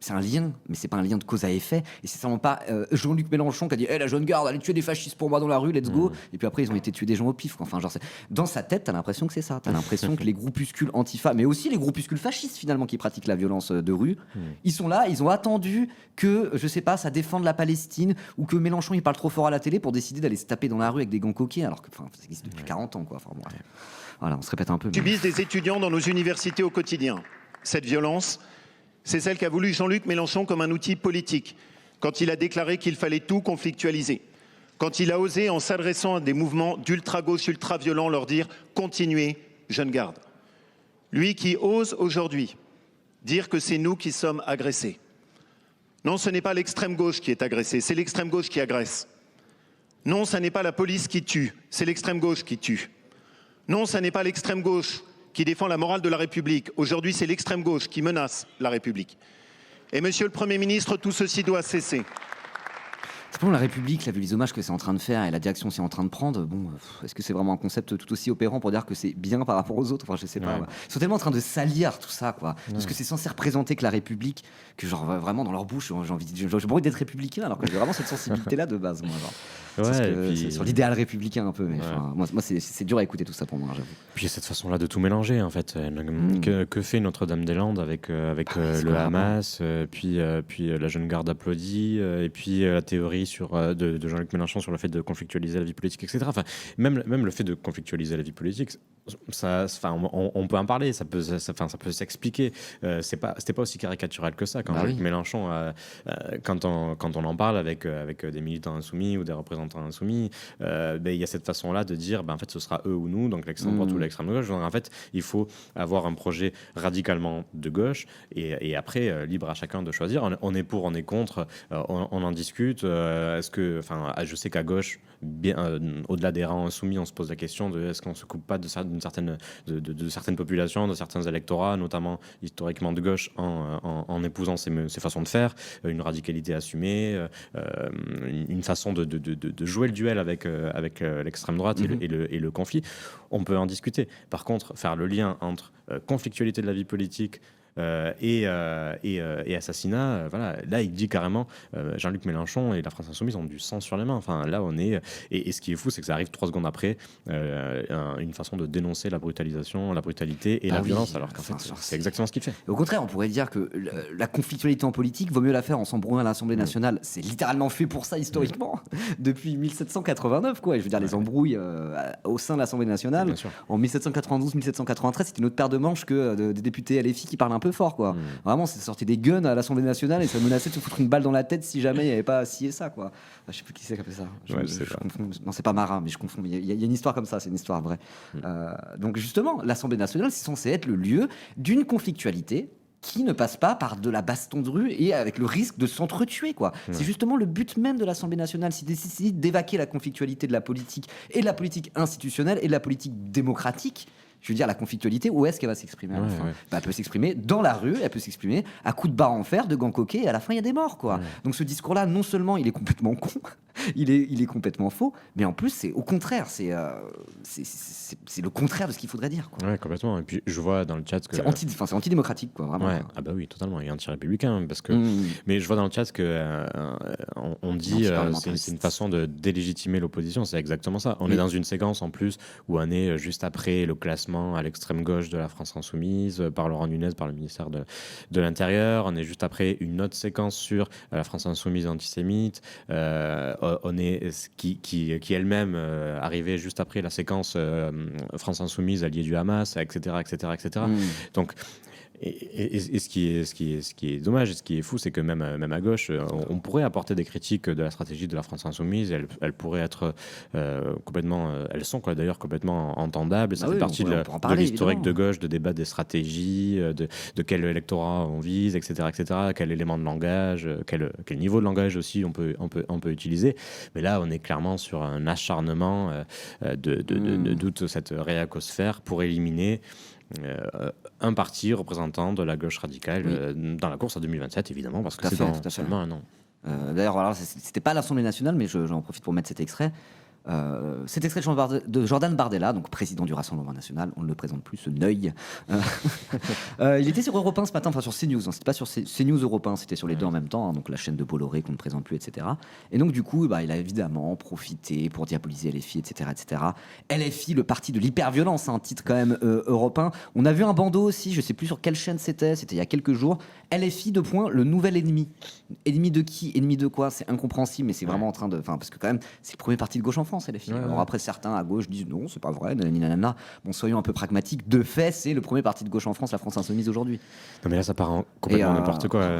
c'est un lien, mais c'est pas un lien de cause à effet. Et c'est sûrement pas Jean-Luc Mélenchon qui a dit la Jeune Garde, allez tuer des fascistes pour moi dans la rue, let's go. Et puis après, ils ont été tués des gens au pif. Enfin, dans sa tête, t'as l'impression que c'est ça. T'as l'impression que les groupuscules antifa, mais aussi les groupuscules fascistes finalement qui pratiquent la violence de rue, ils sont là, ils ont attendu que, je sais pas, ça défende la Palestine ou que Mélenchon il parle trop fort à la télé pour décider d'aller se taper dans la rue avec des gants coquets, alors que ça existe depuis 40 ans, quoi. Voilà, on se répète un peu. Subissent des étudiants dans nos universités au quotidien. Cette violence, c'est celle qu'a voulu Jean-Luc Mélenchon comme un outil politique, quand il a déclaré qu'il fallait tout conflictualiser, quand il a osé, en s'adressant à des mouvements d'ultra-gauche, ultra-violents, leur dire « continuez, Jeune Garde ». Lui qui ose aujourd'hui dire que c'est nous qui sommes agressés. Non, ce n'est pas l'extrême gauche qui est agressée, c'est l'extrême gauche qui agresse. Non, ce n'est pas la police qui tue, c'est l'extrême gauche qui tue. Non, ce n'est pas l'extrême gauche qui défend la morale de la République. Aujourd'hui, c'est l'extrême gauche qui menace la République. Et Monsieur le Premier ministre, tout ceci doit cesser. Simplement, la République, vu les hommages que c'est en train de faire et la direction c'est en train de prendre, est-ce que c'est vraiment un concept tout aussi opérant pour dire que c'est bien par rapport aux autres ? Enfin, je sais pas. Ouais. Ils sont tellement en train de salir tout ça, quoi. Ouais. Parce que c'est censé représenter que la République, que vraiment dans leur bouche, j'ai envie d'être républicain, alors que j'ai vraiment cette sensibilité-là de base, moi. C'est sur l'idéal républicain un peu, mais moi c'est dur à écouter tout ça pour moi, j'avoue. Puis il y a cette façon-là de tout mélanger, en fait. Que fait Notre-Dame-des-Landes avec le Hamas, puis la Jeune Garde applaudit, et puis la théorie de Jean-Luc Mélenchon sur le fait de conflictualiser la vie politique, etc. Enfin, même le fait de conflictualiser la vie politique, on peut en parler, ça peut s'expliquer. C'était pas aussi caricatural que ça quand Jean-Luc Mélenchon, quand on en parle avec des militants insoumis ou des représentants insoumis, il y a cette façon-là de dire, en fait, ce sera eux ou nous, donc l'extrême droite ou l'extrême gauche. Donc, en fait, il faut avoir un projet radicalement de gauche et après, libre à chacun de choisir. On est pour, on est contre, on en discute. Je sais qu'à gauche, au-delà des rangs insoumis, on se pose la question de est-ce qu'on se coupe pas de certaines populations, de certains électorats, notamment historiquement de gauche, en épousant ces façons de faire, une radicalité assumée, une façon de jouer le duel avec l'extrême droite et le conflit. On peut en discuter. Par contre, faire le lien entre conflictualité de la vie politique et assassinat, là il dit carrément Jean-Luc Mélenchon et la France Insoumise ont du sang sur les mains. Enfin, là on est et ce qui est fou, c'est que ça arrive 3 secondes après une façon de dénoncer la brutalité et la violence, alors qu'en fait c'est exactement ce qu'il fait. Au contraire, on pourrait dire que la conflictualité en politique vaut mieux la faire en s'embrouillant à l'Assemblée nationale. C'est littéralement fait pour ça historiquement depuis 1789 quoi. Et je veux dire les embrouilles au sein de l'Assemblée nationale en 1792-1793, c'était une autre paire de manches que des députés LFI qui parlent un peu fort quoi. Vraiment, c'est sorti des guns à l'Assemblée nationale et ça menaçait de se foutre une balle dans la tête si jamais il n'y avait pas scié ça quoi. Je sais plus qui c'est qui a fait ça. Je confonds. Non, c'est pas Marat, mais je confonds. Il y a une histoire comme ça, c'est une histoire vraie. Donc justement, l'Assemblée nationale, c'est censé être le lieu d'une conflictualité qui ne passe pas par de la baston de rue et avec le risque de s'entretuer quoi. C'est justement le but même de l'Assemblée nationale, c'est d'essayer d'évacuer la conflictualité de la politique et de la politique institutionnelle et de la politique démocratique. Je veux dire, la conflictualité, où est-ce qu'elle va s'exprimer à la fin ? Elle peut s'exprimer dans la rue, elle peut s'exprimer à coups de barre en fer, de gants coquets, et à la fin, il y a des morts, quoi. Donc ce discours-là, non seulement il est complètement con, il est complètement faux, mais en plus, c'est au contraire, c'est le contraire de ce qu'il faudrait dire, quoi. Ouais, complètement. Et puis, je vois dans le chat que... C'est antidémocratique, quoi, vraiment. Ouais. Ah bah oui, totalement, et anti-républicain, parce que... Mais je vois dans le chat que on dit c'est une façon de délégitimer l'opposition, c'est exactement ça. On est dans une séquence, en plus, où on est juste après le classement à l'extrême gauche de la France Insoumise par Laurent Nunez, par le ministère de l'Intérieur. On est juste après une autre séquence sur la France Insoumise antisémite. On est qui elle-même arrivait juste après la séquence France Insoumise alliée du Hamas, etc. Donc et ce qui est dommage et ce qui est fou, c'est que même à gauche, on pourrait apporter des critiques de la stratégie de la France Insoumise. Elles pourraient être complètement, elles sont d'ailleurs complètement entendables. Ça fait partie de l'historique de gauche, de débat des stratégies, de quel électorat on vise, etc. Quel élément de langage, quel niveau de langage aussi on peut utiliser. Mais là, on est clairement sur un acharnement de toute cette réacosphère pour éliminer un parti représentant de la gauche radicale dans la course à 2027, évidemment, parce que c'est dans seulement un an. D'ailleurs, voilà, c'était pas à l'Assemblée nationale, mais j'en profite pour mettre cet extrait. Cet extrait de Jordan Bardella, donc président du Rassemblement National, on ne le présente plus, ce neuil. Il était sur Europe 1 ce matin, enfin sur CNews, c'était pas sur CNews Europe 1, c'était sur les deux en même temps, donc la chaîne de Bolloré qu'on ne présente plus, etc. Et donc du coup, il a évidemment profité pour diaboliser LFI, etc. LFI, le parti de l'hyperviolence, un titre quand même Europe 1. On a vu un bandeau aussi, je sais plus sur quelle chaîne c'était il y a quelques jours. LFI, le nouvel ennemi. Ennemi de qui ? Ennemi de quoi ? C'est incompréhensible, mais c'est vraiment en train de... Parce que quand même, c'est le premier parti de gauche en France, LFI. Alors après, certains à gauche disent non, c'est pas vrai, nanana. Bon, soyons un peu pragmatiques. De fait, c'est le premier parti de gauche en France, la France Insoumise aujourd'hui. Non, mais là, ça part complètement n'importe quoi.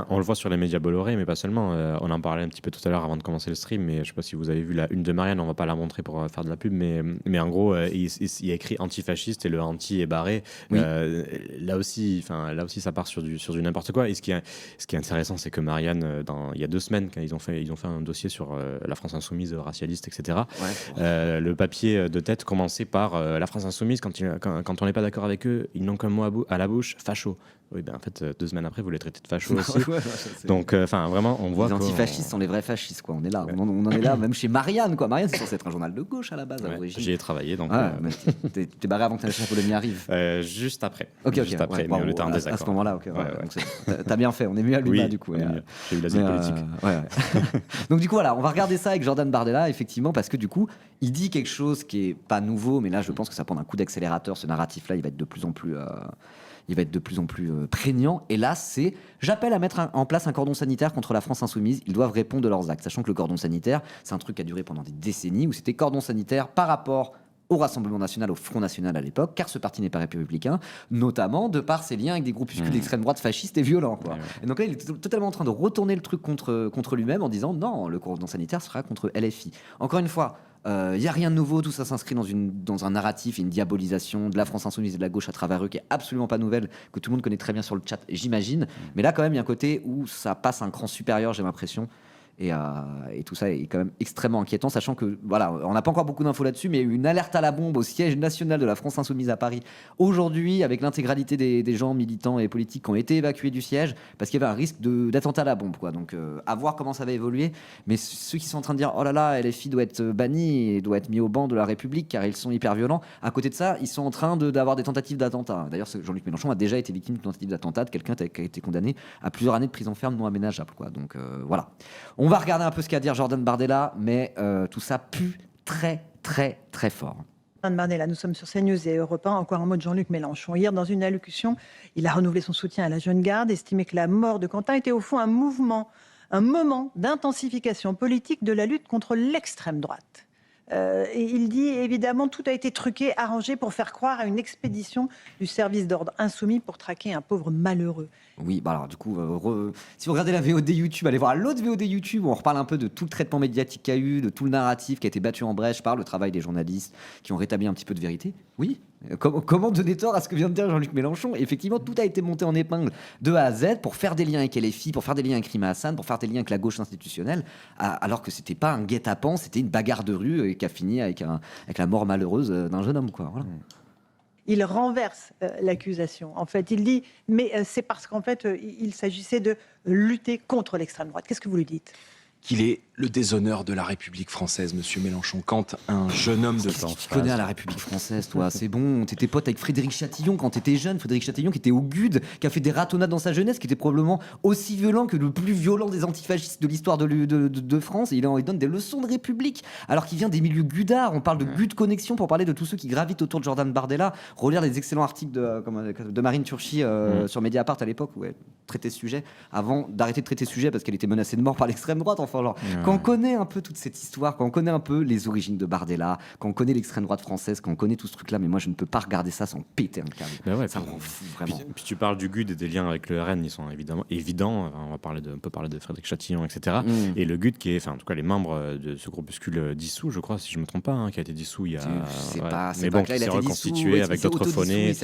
On le voit sur les médias Bolloré, mais pas seulement. On en parlait un petit peu tout à l'heure avant de commencer le stream, mais je sais pas si vous avez vu la une de Marianne, on va pas la montrer pour faire de la pub, mais en gros, il y a écrit antifasciste et le anti est barré. Là aussi, ça part sur du n'importe quoi. Et ce qui est intéressant, c'est que Marianne, il y a 2 semaines, quand ils ont fait un dossier sur la France Insoumise racialiste, etc. Le papier de tête commençait par la France Insoumise, quand on n'est pas d'accord avec eux, ils n'ont qu'un mot à la bouche, facho. Oui, en fait, 2 semaines après, vous les traitez de fachos aussi. Donc, vraiment, on voit les antifascistes sont les vrais fascistes, quoi. On est là, on en est là, même chez Marianne, quoi. Marianne, c'est censé être un journal de gauche à la base, à l'origine. J'y ai travaillé, donc. T'es barré avant que la chapeau arrive. Juste après. Juste après, mais on était en désaccord. À ce moment-là, donc t'as bien fait. On est mieux à l'UMA, du coup. J'ai eu l'asile politique. Donc, du coup, voilà, on va regarder ça avec Jordan Bardella, effectivement, parce que du coup, il dit quelque chose qui est pas nouveau, mais là, je pense que ça prend un coup d'accélérateur. Ce narratif-là, il va être de plus en plus prégnant. Et là, j'appelle à mettre en place un cordon sanitaire contre la France Insoumise. Ils doivent répondre de leurs actes, sachant que le cordon sanitaire, c'est un truc qui a duré pendant des décennies, où c'était cordon sanitaire par rapport au Rassemblement national, au Front national à l'époque, car ce parti n'est pas républicain, notamment de par ses liens avec des groupuscules d'extrême droite fascistes et violents, quoi. Et donc là, il est totalement en train de retourner le truc contre lui-même en disant non, le cordon sanitaire sera contre LFI. Encore une fois, il n'y a rien de nouveau, tout ça s'inscrit dans un narratif et une diabolisation de la France insoumise et de la gauche à travers eux qui est absolument pas nouvelle, que tout le monde connaît très bien sur le chat, j'imagine. Mais là, quand même, il y a un côté où ça passe un cran supérieur, j'ai l'impression. Et tout ça est quand même extrêmement inquiétant, sachant que, voilà, on n'a pas encore beaucoup d'infos là-dessus, mais il y a eu une alerte à la bombe au siège national de la France Insoumise à Paris aujourd'hui, avec l'intégralité des gens militants et politiques qui ont été évacués du siège, parce qu'il y avait un risque d'attentat à la bombe, quoi. Donc, à voir comment ça va évoluer. Mais ceux qui sont en train de dire, oh là là, LFI doit être banni et doit être mis au banc de la République, car ils sont hyper violents, à côté de ça, ils sont en train d'avoir des tentatives d'attentat. D'ailleurs, Jean-Luc Mélenchon a déjà été victime d'une tentative d'attentat de quelqu'un qui a été condamné à plusieurs années de prison ferme non aménageable, quoi. Donc, voilà. On va regarder un peu ce qu'a à dire Jordan Bardella, mais tout ça pue très, très, très fort. Jordan Bardella, nous sommes sur CNews et Europe 1. Encore un mot de Jean-Luc Mélenchon. Hier, dans une allocution, il a renouvelé son soutien à la jeune garde, estimé que la mort de Quentin était au fond un moment d'intensification politique de la lutte contre l'extrême droite. Et il dit, évidemment, tout a été truqué, arrangé pour faire croire à une expédition du service d'ordre insoumis pour traquer un pauvre malheureux. Oui, bah alors du coup, si vous regardez la VOD YouTube, allez voir l'autre VOD YouTube où on reparle un peu de tout le traitement médiatique qu'il y a eu, de tout le narratif qui a été battu en brèche par le travail des journalistes qui ont rétabli un petit peu de vérité. Oui, comment donner tort à ce que vient de dire Jean-Luc Mélenchon ? Effectivement, tout a été monté en épingle de A à Z pour faire des liens avec LFI, pour faire des liens avec Rima Hassan, pour faire des liens avec la gauche institutionnelle, alors que c'était pas un guet-apens, c'était une bagarre de rue qui a fini avec la mort malheureuse d'un jeune homme, quoi. Voilà. Il renverse l'accusation. En fait, il dit, mais c'est parce qu'en fait, il s'agissait de lutter contre l'extrême droite. Qu'est-ce que vous lui dites ? Qu'il est le déshonneur de la République française, monsieur Mélenchon. Quand un jeune homme de... Tu connais la République française, toi, c'est bon. T'étais pote avec Frédéric Chatillon quand t'étais jeune. Frédéric Chatillon qui était au GUD, qui a fait des ratonnades dans sa jeunesse, qui était probablement aussi violent que le plus violent des antifascistes de l'histoire de France. Et il donne des leçons de République, alors qu'il vient des milieux gudards. On parle de GUD Connexion pour parler de tous ceux qui gravitent autour de Jordan Bardella. Relire les excellents articles de Marine Turchi sur Mediapart à l'époque, où elle traitait ce sujet, avant d'arrêter de traiter ce sujet parce qu'elle était menacée de mort par l'extrême droite. Enfin, genre, quand on connaît un peu toute cette histoire, quand on connaît un peu les origines de Bardella, quand on connaît l'extrême droite française, quand on connaît tout ce truc-là, mais moi je ne peux pas regarder ça sans péter un câble. Ben ouais, ça me rend fou, vraiment. Puis tu parles du GUD et des liens avec le RN, ils sont évidemment évidents. On peut parler de Frédéric Chatillon, etc. Et le GUD qui est, enfin en tout cas les membres de ce groupuscule dissous, je crois, si je me trompe pas, qui a été dissous il y a. Mais bon, qui s'est reconstitué avec d'autres phonés.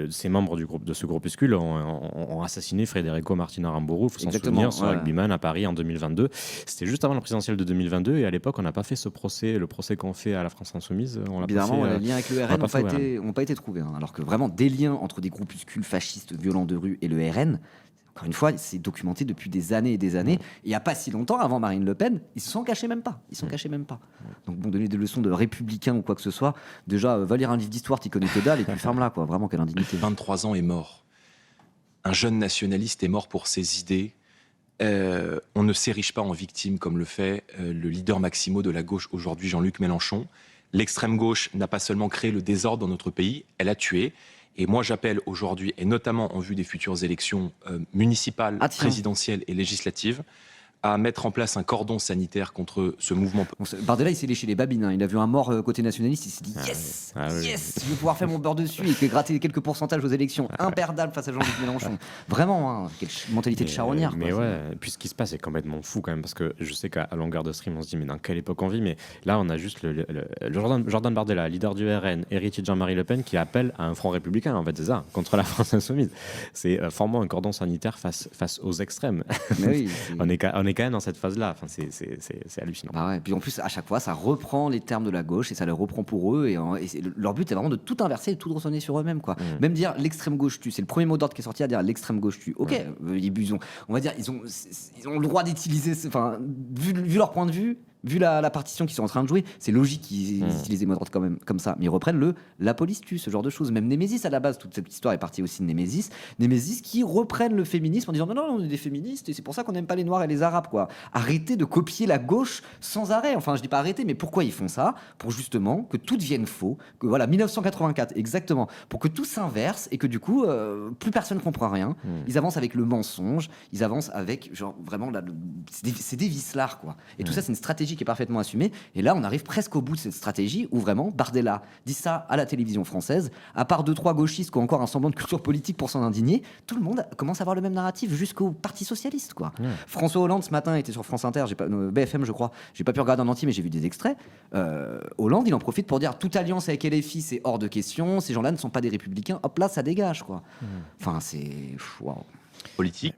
Ces membres de ce groupuscule ont assassiné Federico Martina Rambourou, il faut s'en souvenir, sur Rugbyman à Paris en 2022. C'était juste avant la présidentielle de 2022 et à l'époque on n'a pas fait ce procès, le procès qu'on fait à la France Insoumise. Bizarrement, les liens avec le RN n'ont pas été trouvés, alors que vraiment des liens entre des groupuscules fascistes violents de rue et le RN, encore une fois, c'est documenté depuis des années et des années. Et il n'y a pas si longtemps, avant Marine Le Pen, ils se sont cachés même pas. Donc bon, donner des leçons de républicains ou quoi que ce soit, déjà, va lire un livre d'histoire, t'y connais que dalle, et puis ferme-la, quoi. Vraiment, quelle indignité. 23 ans est mort. Un jeune nationaliste est mort pour ses idées. On ne s'érige pas en victime comme le fait le leader maximo de la gauche aujourd'hui, Jean-Luc Mélenchon. L'extrême gauche n'a pas seulement créé le désordre dans notre pays, elle a tué. Et moi, j'appelle aujourd'hui, et notamment en vue des futures élections municipales, présidentielles et législatives, à mettre en place un cordon sanitaire contre ce mouvement. Bardella, il s'est léché les babines. Hein. Il a vu un mort côté nationaliste, il s'est dit yes, je vais pouvoir faire mon beurre dessus et gratter quelques pourcentages aux élections. Imperdable face à Jean-Luc Mélenchon. Vraiment, quelle mentalité de charognard. Mais ouais, puis ce qui se passe est complètement fou quand même, parce que je sais qu'à longueur de stream, on se dit mais dans quelle époque on vit. Mais là, on a juste le Jordan Bardella, leader du RN, héritier de Jean-Marie Le Pen, qui appelle à un front républicain, en fait, c'est ça, contre la France insoumise. C'est formant un cordon sanitaire face aux extrêmes. Oui, on est quand même dans cette phase-là. Enfin, c'est hallucinant. Bah ouais. Puis en plus, à chaque fois, ça reprend les termes de la gauche et ça les reprend pour eux. Et leur but est vraiment de tout inverser et de tout ressonner sur eux-mêmes, quoi. Même dire l'extrême gauche tue. C'est le premier mot d'ordre qui est sorti à dire l'extrême gauche tue. Ok, on va dire ils ont le droit d'utiliser. Enfin, vu leur point de vue. Vu la partition qu'ils sont en train de jouer, c'est logique qu'ils utilisent les mots d'ordre quand même comme ça. Mais ils reprennent la police tue, ce genre de choses. Même Némésis, à la base, toute cette histoire est partie aussi de Némésis. Némésis qui reprennent le féminisme en disant non, on est des féministes et c'est pour ça qu'on n'aime pas les Noirs et les Arabes, quoi. Arrêtez de copier la gauche sans arrêt. Enfin, je dis pas arrêter, mais pourquoi ils font ça ? Pour justement que tout devienne faux. Que voilà, 1984, exactement. Pour que tout s'inverse et que du coup, plus personne comprend rien. Ils avancent avec le mensonge. Ils avancent avec, genre, vraiment, c'est des vicelards, quoi. Et tout ça, c'est une stratégie stratégie qui est parfaitement assumée. Et là, on arrive presque au bout de cette stratégie où vraiment Bardella dit ça à la télévision française. À part 2-3 gauchistes qui ont encore un semblant de culture politique pour s'en indigner, tout le monde commence à avoir le même narratif jusqu'au Parti socialiste, quoi. François Hollande ce matin était sur France Inter, BFM je crois, j'ai pas pu regarder en entier mais j'ai vu des extraits. Hollande il en profite pour dire toute alliance avec LFI c'est hors de question, ces gens-là ne sont pas des républicains, hop là ça dégage, quoi. Enfin c'est waouh. Politique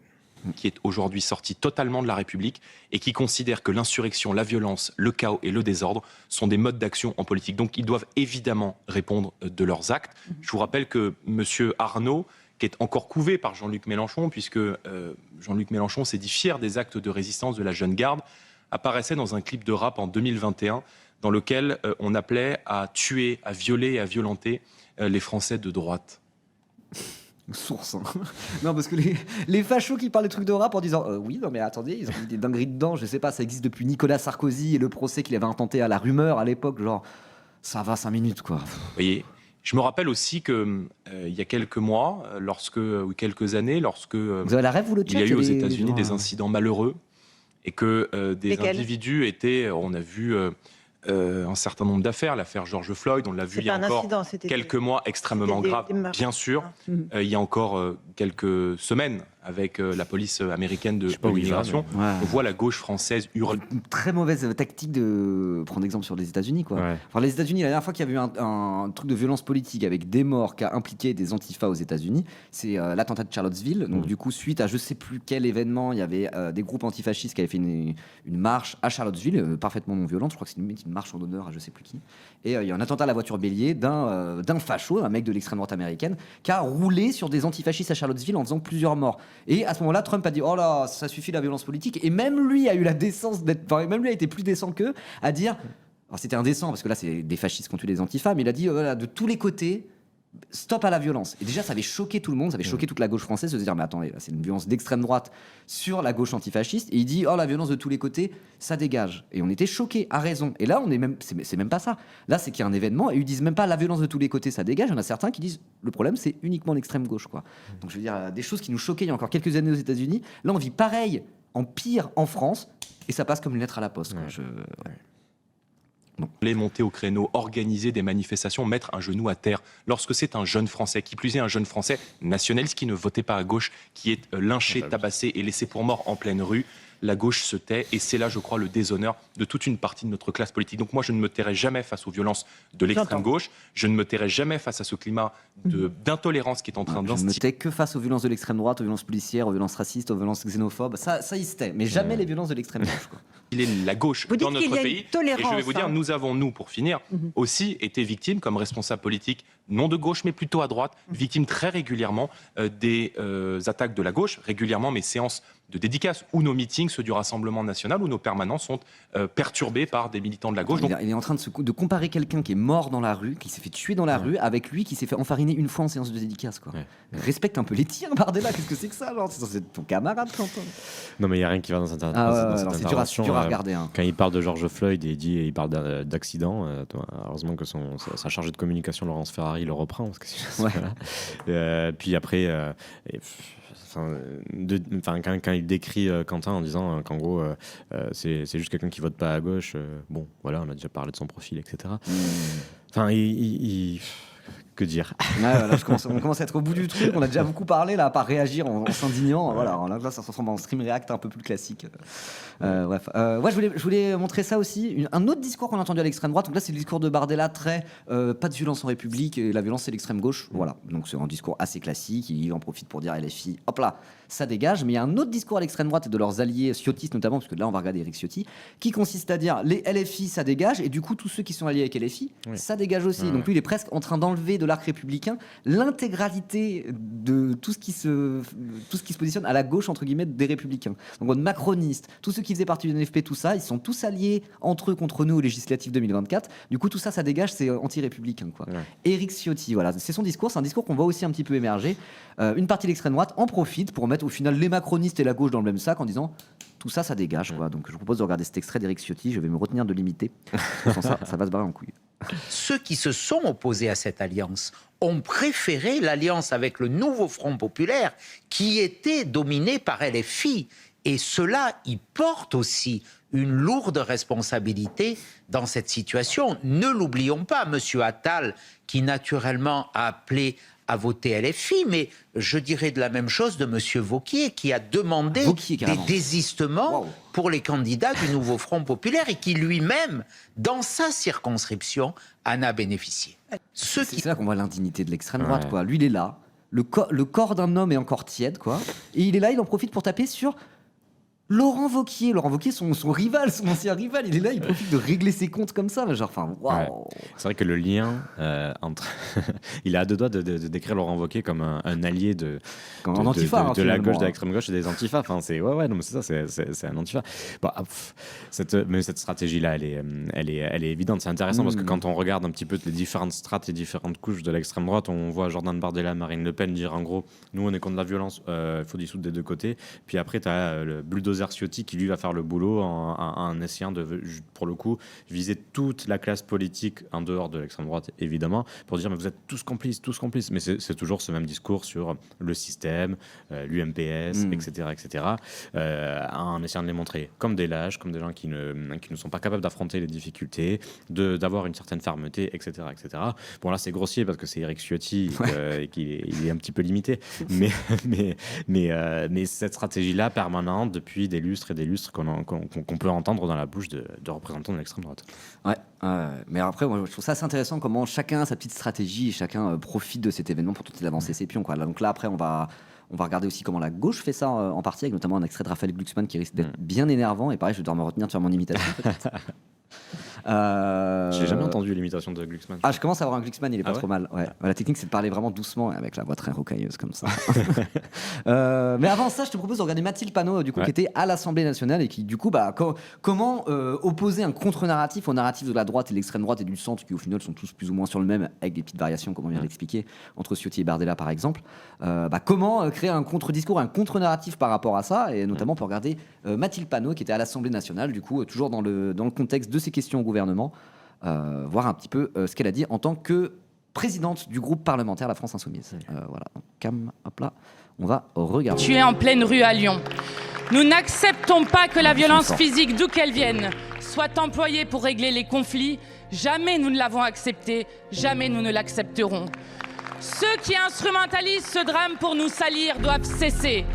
qui est aujourd'hui sorti totalement de la République et qui considère que l'insurrection, la violence, le chaos et le désordre sont des modes d'action en politique. Donc ils doivent évidemment répondre de leurs actes. Je vous rappelle que M. Arnaud, qui est encore couvé par Jean-Luc Mélenchon, puisque Jean-Luc Mélenchon s'est dit fier des actes de résistance de la jeune garde, apparaissait dans un clip de rap en 2021 dans lequel on appelait à tuer, à violer et à violenter les Français de droite. Source. Hein. Non, parce que les fachos qui parlent des trucs de rap en disant oui, non, mais attendez, ils ont mis des dingueries dedans, je sais pas, ça existe depuis Nicolas Sarkozy et le procès qu'il avait intenté à la rumeur à l'époque, genre, ça va 5 minutes, quoi. Vous voyez, je me rappelle aussi que il y a quelques mois, ou quelques années, lorsque vous avez la rêve, vous, le il y a eu aux États-Unis des incidents malheureux et que des individus étaient, on a vu un certain nombre d'affaires, l'affaire George Floyd, on l'a vu il y a encore quelques mois, extrêmement grave, bien sûr. Il y a encore quelques semaines, avec la police américaine de l'immigration, on voit la gauche française hurler. Une très mauvaise tactique de prendre exemple sur les États-Unis, quoi. Ouais. Enfin, les États-Unis, la dernière fois qu'il y avait eu un truc de violence politique avec des morts qui a impliqué des antifas aux États-Unis, c'est l'attentat de Charlottesville. Donc du coup, suite à je sais plus quel événement, il y avait des groupes antifascistes qui avaient fait une marche à Charlottesville, parfaitement non violente. Je crois que c'est une marche en honneur à je sais plus qui. Et il y a un attentat à la voiture bélier d'un facho, un mec de l'extrême droite américaine, qui a roulé sur des antifascistes à Charlottesville en faisant plusieurs morts. Et à ce moment-là, Trump a dit oh là, ça suffit la violence politique. Et même lui a eu la décence même lui a été plus décent qu'eux à dire. Alors c'était indécent parce que là c'est des fascistes qui ont tué des antifas, mais il a dit voilà, de tous les côtés. Stop à la violence. Et déjà, ça avait choqué tout le monde, ça avait choqué toute la gauche française de se dire mais attendez, là, c'est une violence d'extrême droite sur la gauche antifasciste. Et il dit oh la violence de tous les côtés, ça dégage. Et on était choqués, à raison. Et là, on est même, c'est même pas ça. Là, c'est qu'il y a un événement et ils disent même pas la violence de tous les côtés, ça dégage. Il y en a certains qui disent le problème, c'est uniquement l'extrême gauche, quoi. Donc je veux dire des choses qui nous choquaient il y a encore quelques années aux États-Unis. Là, on vit pareil, en pire en France, et ça passe comme une lettre à la poste. Quoi. Les monter au créneau, organiser des manifestations, mettre un genou à terre. Lorsque c'est un jeune Français, qui plus est un jeune Français nationaliste qui ne votait pas à gauche, qui est lynché, tabassé et laissé pour mort en pleine rue, la gauche se tait et c'est là, je crois, le déshonneur de toute une partie de notre classe politique. Donc moi, je ne me tairai jamais face aux violences de l'extrême gauche. Je ne me tairai jamais face à ce climat d'intolérance qui est en train d'instiller. Je ne me tais que face aux violences de l'extrême droite, aux violences policières, aux violences racistes, aux violences xénophobes. Ça il se tait, mais jamais les violences de l'extrême gauche, quoi. Il est la gauche dans notre pays. Et je vais vous dire, nous avons, pour finir, aussi été victimes, comme responsables politiques, non de gauche, mais plutôt à droite, victimes très régulièrement des attaques de la gauche. Régulièrement, mes séances de dédicaces ou nos meetings, ceux du Rassemblement national, ou nos permanences sont perturbés par des militants de la gauche. Donc... Il est en train de comparer quelqu'un qui est mort dans la rue, qui s'est fait tuer dans la rue, avec lui qui s'est fait enfariner une fois en séance de dédicace, quoi. Respecte un peu les tirs, Bardella, qu'est-ce que c'est que ça, genre, c'est censé être ton camarade, Quentin. Non, mais il n'y a rien qui va dans cette intervention. C'est dur à regarder. Hein. Quand il parle de George Floyd et il parle d'accident, heureusement que sa chargée de communication, Laurence Ferrari, le reprend. Parce que puis après, quand il décrit Quentin en disant qu'en gros, c'est juste quelqu'un qui vote pas à gauche, bon, voilà, on a déjà parlé de son profil, etc. Enfin, que dire. On commence à être au bout du truc. On a déjà beaucoup parlé là, à part réagir en s'indignant. Voilà, là, ça se transforme en stream react un peu plus classique. Bref, je voulais montrer ça aussi. Un autre discours qu'on a entendu à l'extrême droite. Donc là, c'est le discours de Bardella, très pas de violence en République. Et la violence, c'est l'extrême gauche. Voilà. Donc c'est un discours assez classique. Il en profite pour dire à LFI, hop là, ça dégage. Mais il y a un autre discours à l'extrême droite et de leurs alliés ciotistes notamment, parce que là, on va regarder Éric Ciotti, qui consiste à dire les LFI, ça dégage. Et du coup, tous ceux qui sont alliés avec LFI, ça dégage aussi. Donc lui, il est presque en train d'enlever de l'arc républicain l'intégralité de tout ce qui se positionne à la gauche entre guillemets des républicains. Donc macronistes, tous ceux qui faisaient partie du NFP, tout ça, ils sont tous alliés entre eux contre nous aux législatives 2024. Du coup, tout ça, ça dégage, c'est anti-républicain, quoi. Éric Ciotti, voilà, c'est son discours, c'est un discours qu'on voit aussi un petit peu émerger. Une partie de l'extrême droite en profite pour mettre au final les macronistes et la gauche dans le même sac en disant tout ça, ça dégage, quoi. Donc je vous propose de regarder cet extrait d'Éric Ciotti. Je vais me retenir de l'imiter. Sans ça va se barrer en couille. Ceux qui se sont opposés à cette alliance ont préféré l'alliance avec le nouveau Front populaire qui était dominé par LFI. Et cela y porte aussi une lourde responsabilité dans cette situation. Ne l'oublions pas, M. Attal, qui naturellement a appelé à voter LFI, mais je dirais de la même chose de M. Wauquiez, qui a demandé des désistements pour les candidats du nouveau Front populaire et qui lui-même, dans sa circonscription, en a bénéficié. C'est là qu'on voit l'indignité de l'extrême droite, quoi. Lui, il est là, le corps d'un homme est encore tiède, quoi, et il est là, il en profite pour taper sur Laurent Wauquiez, son rival, son ancien rival, il est là, il profite de régler ses comptes comme ça, genre, enfin, waouh. Ouais. C'est vrai que le lien entre, il est à deux doigts de décrire Laurent Wauquiez comme un allié de la gauche, de l'extrême gauche et des antifas. Enfin, c'est non, mais c'est ça, c'est un antifa. Bon, mais cette stratégie-là, elle est évidente. C'est intéressant parce que quand on regarde un petit peu les différentes strates et différentes couches de l'extrême droite, on voit Jordan Bardella, Marine Le Pen dire en gros, nous on est contre la violence, il faut dissoudre des deux côtés. Puis après, tu as le bulldozer Ciotti qui lui va faire le boulot en essayant de, pour le coup, viser toute la classe politique en dehors de l'extrême droite, évidemment, pour dire mais vous êtes tous complices. Mais c'est toujours ce même discours sur le système, l'UMPS, etc., en essayant de les montrer comme des lâches, comme des gens qui ne sont pas capables d'affronter les difficultés, d'avoir une certaine fermeté, etc., etc. Bon, là, c'est grossier parce que c'est Éric Ciotti et qu'il est un petit peu limité, mais cette stratégie-là permanente depuis des lustres et des lustres qu'on peut entendre dans la bouche de représentants de l'extrême droite. Ouais, mais après, moi, je trouve ça assez intéressant comment chacun a sa petite stratégie et chacun profite de cet événement pour tenter d'avancer ses pions, quoi. Là, donc là, après, on va regarder aussi comment la gauche fait ça en partie, avec notamment un extrait de Raphaël Glucksmann qui risque d'être bien énervant. Et pareil, je vais devoir me retenir de faire mon imitation, peut-être. J'ai jamais entendu l'imitation de Glucksmann. Je commence à avoir un Glucksmann, il est pas trop mal. Ouais. La technique, c'est de parler vraiment doucement avec la voix très rocailleuse comme ça. Mais avant ça, je te propose de regarder Mathilde Panot, du coup, qui était à l'Assemblée nationale et qui, du coup, comment opposer un contre-narratif au narratif de la droite et de l'extrême droite et du centre, qui au final sont tous plus ou moins sur le même, avec des petites variations, comme on vient de l'expliquer, entre Ciotti et Bardella par exemple. Comment créer un contre-discours, un contre-narratif par rapport à ça, et notamment pour regarder Mathilde Panot, qui était à l'Assemblée nationale, du coup, toujours dans le contexte de ces questions au gouvernement, voir un petit peu ce qu'elle a dit en tant que présidente du groupe parlementaire La France Insoumise. Voilà, donc, Cam, hop là, on va regarder. Tu es en pleine rue à Lyon. Nous n'acceptons pas que la violence physique, d'où qu'elle vienne, soit employée pour régler les conflits. Jamais nous ne l'avons accepté, jamais nous ne l'accepterons. Ceux qui instrumentalisent ce drame pour nous salir doivent cesser.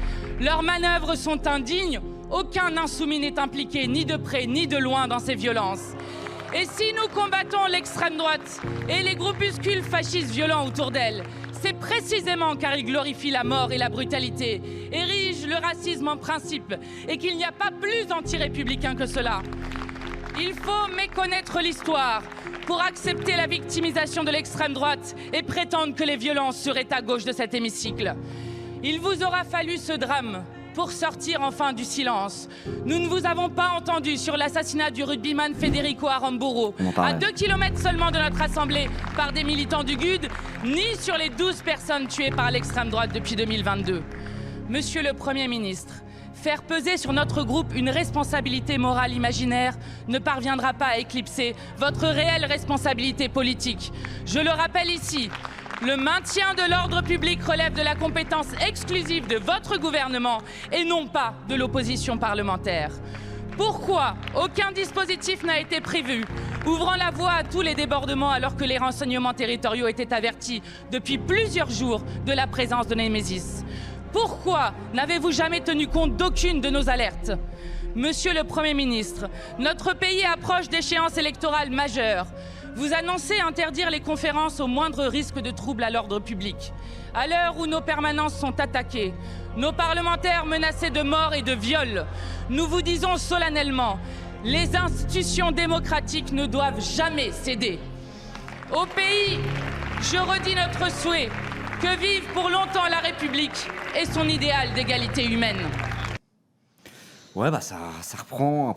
Leurs manœuvres sont indignes. Aucun insoumis n'est impliqué, ni de près ni de loin, dans ces violences. Et si nous combattons l'extrême droite et les groupuscules fascistes violents autour d'elle, c'est précisément car ils glorifient la mort et la brutalité, érigent le racisme en principe et qu'il n'y a pas plus anti-républicain que cela. Il faut méconnaître l'histoire pour accepter la victimisation de l'extrême droite et prétendre que les violences seraient à gauche de cet hémicycle. Il vous aura fallu ce drame pour sortir enfin du silence. Nous ne vous avons pas entendu sur l'assassinat du rugbyman Federico Aramburu, à 2 kilomètres seulement de notre assemblée par des militants du GUD, ni sur les 12 personnes tuées par l'extrême droite depuis 2022. Monsieur le Premier ministre, faire peser sur notre groupe une responsabilité morale imaginaire ne parviendra pas à éclipser votre réelle responsabilité politique. Je le rappelle ici, le maintien de l'ordre public relève de la compétence exclusive de votre gouvernement et non pas de l'opposition parlementaire. Pourquoi aucun dispositif n'a été prévu, ouvrant la voie à tous les débordements alors que les renseignements territoriaux étaient avertis depuis plusieurs jours de la présence de Némésis? Pourquoi n'avez-vous jamais tenu compte d'aucune de nos alertes? Monsieur le Premier ministre, notre pays approche d'échéances électorales majeures. Vous annoncez interdire les conférences au moindre risque de trouble à l'ordre public. À l'heure où nos permanences sont attaquées, nos parlementaires menacés de mort et de viol, nous vous disons solennellement, les institutions démocratiques ne doivent jamais céder. Au pays, je redis notre souhait que vive pour longtemps la République et son idéal d'égalité humaine. Ouais, ça reprend,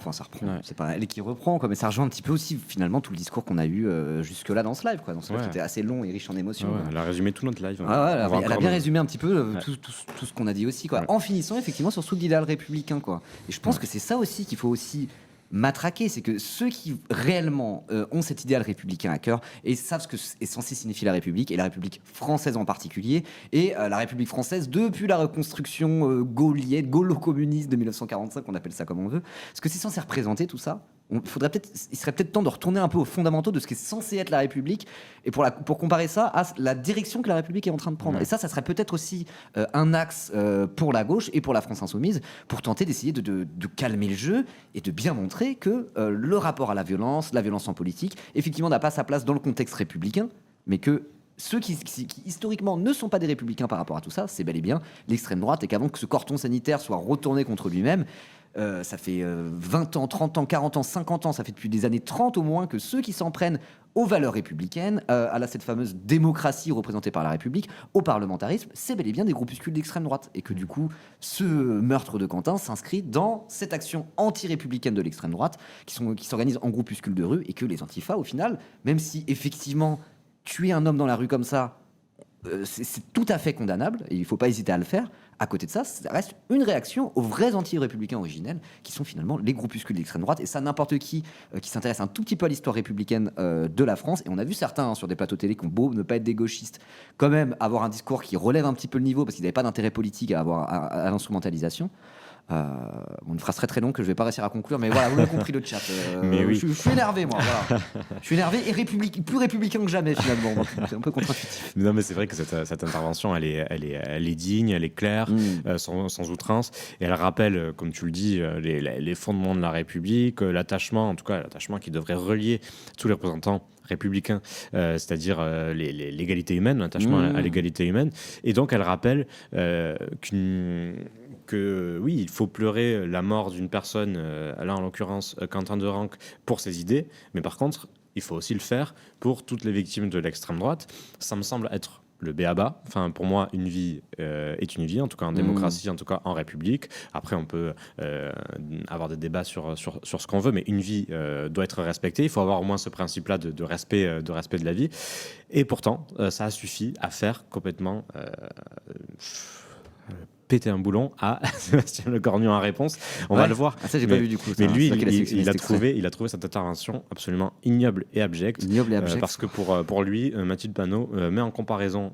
c'est pas elle qui reprend, quoi, mais ça rejoint un petit peu aussi finalement tout le discours qu'on a eu jusque-là dans ce live, quoi, dans ce live qui était assez long et riche en émotions. Elle a résumé tout notre live. Elle a bien résumé un petit peu tout ce qu'on a dit aussi, quoi, en finissant effectivement sur ce idéal républicain, quoi. Et je pense que c'est ça aussi qu'il faut aussi matraqué, c'est que ceux qui réellement ont cet idéal républicain à cœur et savent ce que est censé signifier la République, et la République française en particulier, et la République française depuis la reconstruction gaulienne, gaulo-communiste de 1945, on appelle ça comme on veut, ce que c'est censé représenter tout ça, il serait peut-être temps de retourner un peu aux fondamentaux de ce qui est censé être la République, et pour comparer ça à la direction que la République est en train de prendre. Et ça serait peut-être aussi un axe pour la gauche et pour la France insoumise, pour tenter d'essayer de calmer le jeu et de bien montrer que le rapport à la violence en politique, effectivement, n'a pas sa place dans le contexte républicain, mais que ceux qui historiquement ne sont pas des républicains par rapport à tout ça, c'est bel et bien l'extrême droite, et qu'avant que ce cordon sanitaire soit retourné contre lui-même, ça fait 20 ans, 30 ans, 40 ans, 50 ans, ça fait depuis des années 30 au moins que ceux qui s'en prennent aux valeurs républicaines, à cette fameuse démocratie représentée par la République, au parlementarisme, c'est bel et bien des groupuscules d'extrême droite. Et que du coup, ce meurtre de Quentin s'inscrit dans cette action anti-républicaine de l'extrême droite, qui s'organise en groupuscules de rue, et que les antifas, au final, même si effectivement tuer un homme dans la rue comme ça, c'est tout à fait condamnable, et il ne faut pas hésiter à le faire. À côté de ça, ça reste une réaction aux vrais anti-républicains originels, qui sont finalement les groupuscules d'extrême droite. Et ça, n'importe qui s'intéresse un tout petit peu à l'histoire républicaine de la France, et on a vu certains sur des plateaux télé qui ont beau ne pas être des gauchistes, quand même avoir un discours qui relève un petit peu le niveau, parce qu'ils n'avaient pas d'intérêt politique à l'instrumentalisation. Une phrase très longue que je vais pas réussir à conclure, mais voilà, vous l'avez compris le chat. Mais oui. Je suis énervé, moi. Voilà. Je suis énervé et plus républicain que jamais finalement. Donc, c'est un peu contre-intuitif. Non, mais c'est vrai que cette intervention, elle est digne, elle est claire, sans outrance, et elle rappelle, comme tu le dis, les fondements de la République, l'attachement, en tout cas l'attachement qui devrait relier tous les représentants républicains, c'est-à-dire l'égalité humaine, l'attachement à l'égalité humaine. Et donc elle rappelle que oui, il faut pleurer la mort d'une personne, là en l'occurrence Quentin Derenque, pour ses idées, mais par contre, il faut aussi le faire pour toutes les victimes de l'extrême droite. Ça me semble être le b.a.-ba. Enfin, pour moi, une vie est une vie, en tout cas en démocratie, en tout cas en République. Après, on peut avoir des débats sur ce qu'on veut, mais une vie doit être respectée. Il faut avoir au moins ce principe-là de respect de la vie. Et pourtant, ça a suffi à faire complètement péter un boulon à Sébastien Lecornu en réponse. On va le voir. Ah, ça, j'ai pas vu du coup. Mais lui, il a trouvé cette intervention absolument ignoble et abjecte. Parce que pour lui, Mathilde Panot met en comparaison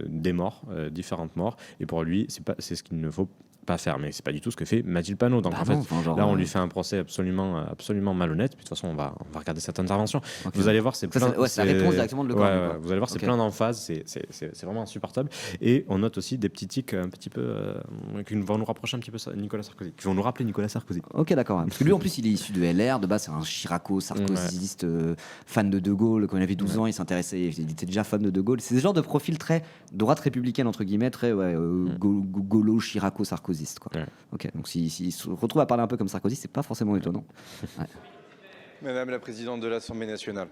des morts, différentes morts, et pour lui, c'est ce qu'il ne faut pas faire, mais c'est pas du tout ce que fait Mathilde Panot. Donc là, on lui fait un procès absolument malhonnête. Puis de toute façon, on va regarder cette intervention. Okay. Vous allez voir, c'est plein. C'est la réponse directement de Lecornu. Vous allez voir, c'est plein d'emphase. C'est vraiment insupportable. Et on note aussi des petits tics un petit peu qui vont nous rapprocher un petit peu Nicolas Sarkozy, qui vont nous rappeler Nicolas Sarkozy. Ok, d'accord. Parce que lui, en plus, il est issu de LR. De base, c'est un Chiraco-sarkozyste, fan de De Gaulle. Quand il avait 12 ans, il s'intéressait. Il était déjà fan de De Gaulle. C'est ce genre de profil très droite républicaine entre guillemets, très Gaulo, Chiraco-Sarkozy. Quoi. Ouais. Ok, donc s'il se retrouve à parler un peu comme Sarkozy, c'est pas forcément étonnant. Ouais. Madame la présidente de l'Assemblée nationale,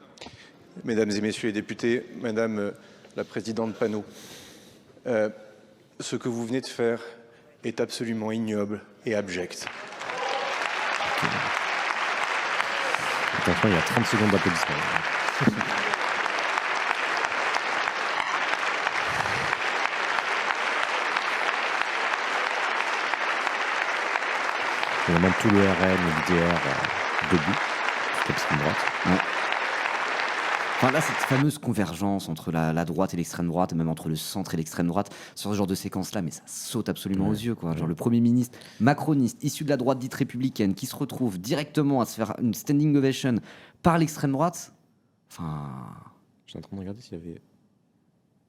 mesdames et messieurs les députés, madame la présidente Panot, ce que vous venez de faire est absolument ignoble et abject. Attention, il y a 30 secondes d'applaudissements. On demande tout le RN et l'IDR debout, l'extrême droite. Ouais. Enfin là, cette fameuse convergence entre la droite et l'extrême droite, même entre le centre et l'extrême droite, sur ce genre de séquence-là, mais ça saute absolument aux yeux, quoi. Genre le Premier ministre macroniste, issu de la droite dite républicaine, qui se retrouve directement à se faire une standing ovation par l'extrême droite. Enfin... Je suis en train de regarder s'il y avait...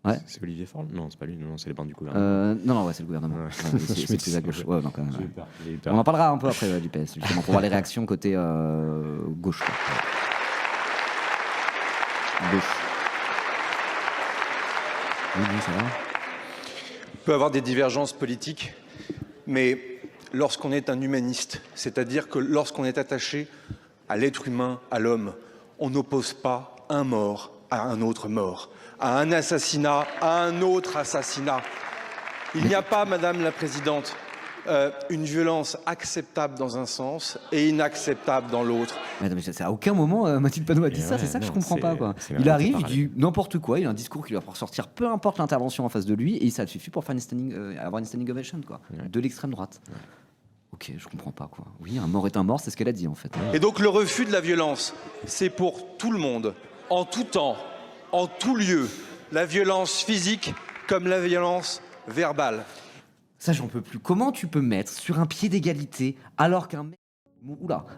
Ouais. C'est Olivier Faure ? Non, c'est pas lui, non, c'est les bancs du gouvernement. Non, c'est le gouvernement. Ouais. C'est plus à gauche. Ouais, non, quand même, ouais. On en parlera un peu après du PS, justement, pour voir les réactions côté gauche. Quoi. Gauche. Oui, ça va. On peut avoir des divergences politiques, mais lorsqu'on est un humaniste, c'est-à-dire que lorsqu'on est attaché à l'être humain, à l'homme, on n'oppose pas un mort à un autre mort, à un assassinat à un autre assassinat. Il n'y a pas, Madame la Présidente, une violence acceptable dans un sens et inacceptable dans l'autre. Mais à aucun moment Mathilde Panot a dit ça, c'est ça que je comprends pas. Quoi. Il arrive, il dit n'importe quoi, il a un discours qui va pouvoir sortir, peu importe l'intervention en face de lui, et ça suffit pour faire avoir une standing ovation quoi, de l'extrême droite. Ok, je comprends pas quoi. Oui, un mort est un mort, c'est ce qu'elle a dit en fait. Et donc le refus de la violence, c'est pour tout le monde, en tout temps, en tout lieu. La violence physique comme la violence verbale. Ça, j'en peux plus. Comment tu peux mettre sur un pied d'égalité alors qu'un mec...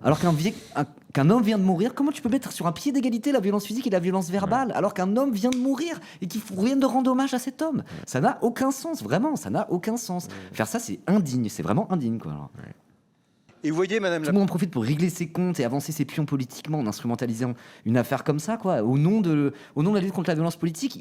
alors qu'un homme vient de mourir, comment tu peux mettre sur un pied d'égalité la violence physique et la violence verbale alors qu'un homme vient de mourir et qu'il faut rien de rendre hommage à cet homme? Ça n'a aucun sens, vraiment, ça n'a aucun sens. Faire ça, c'est indigne, c'est vraiment indigne, quoi. Alors. Et vous voyez, madame Tout le monde en profite pour régler ses comptes et avancer ses pions politiquement en instrumentalisant une affaire comme ça, quoi. Au nom de la lutte contre la violence politique,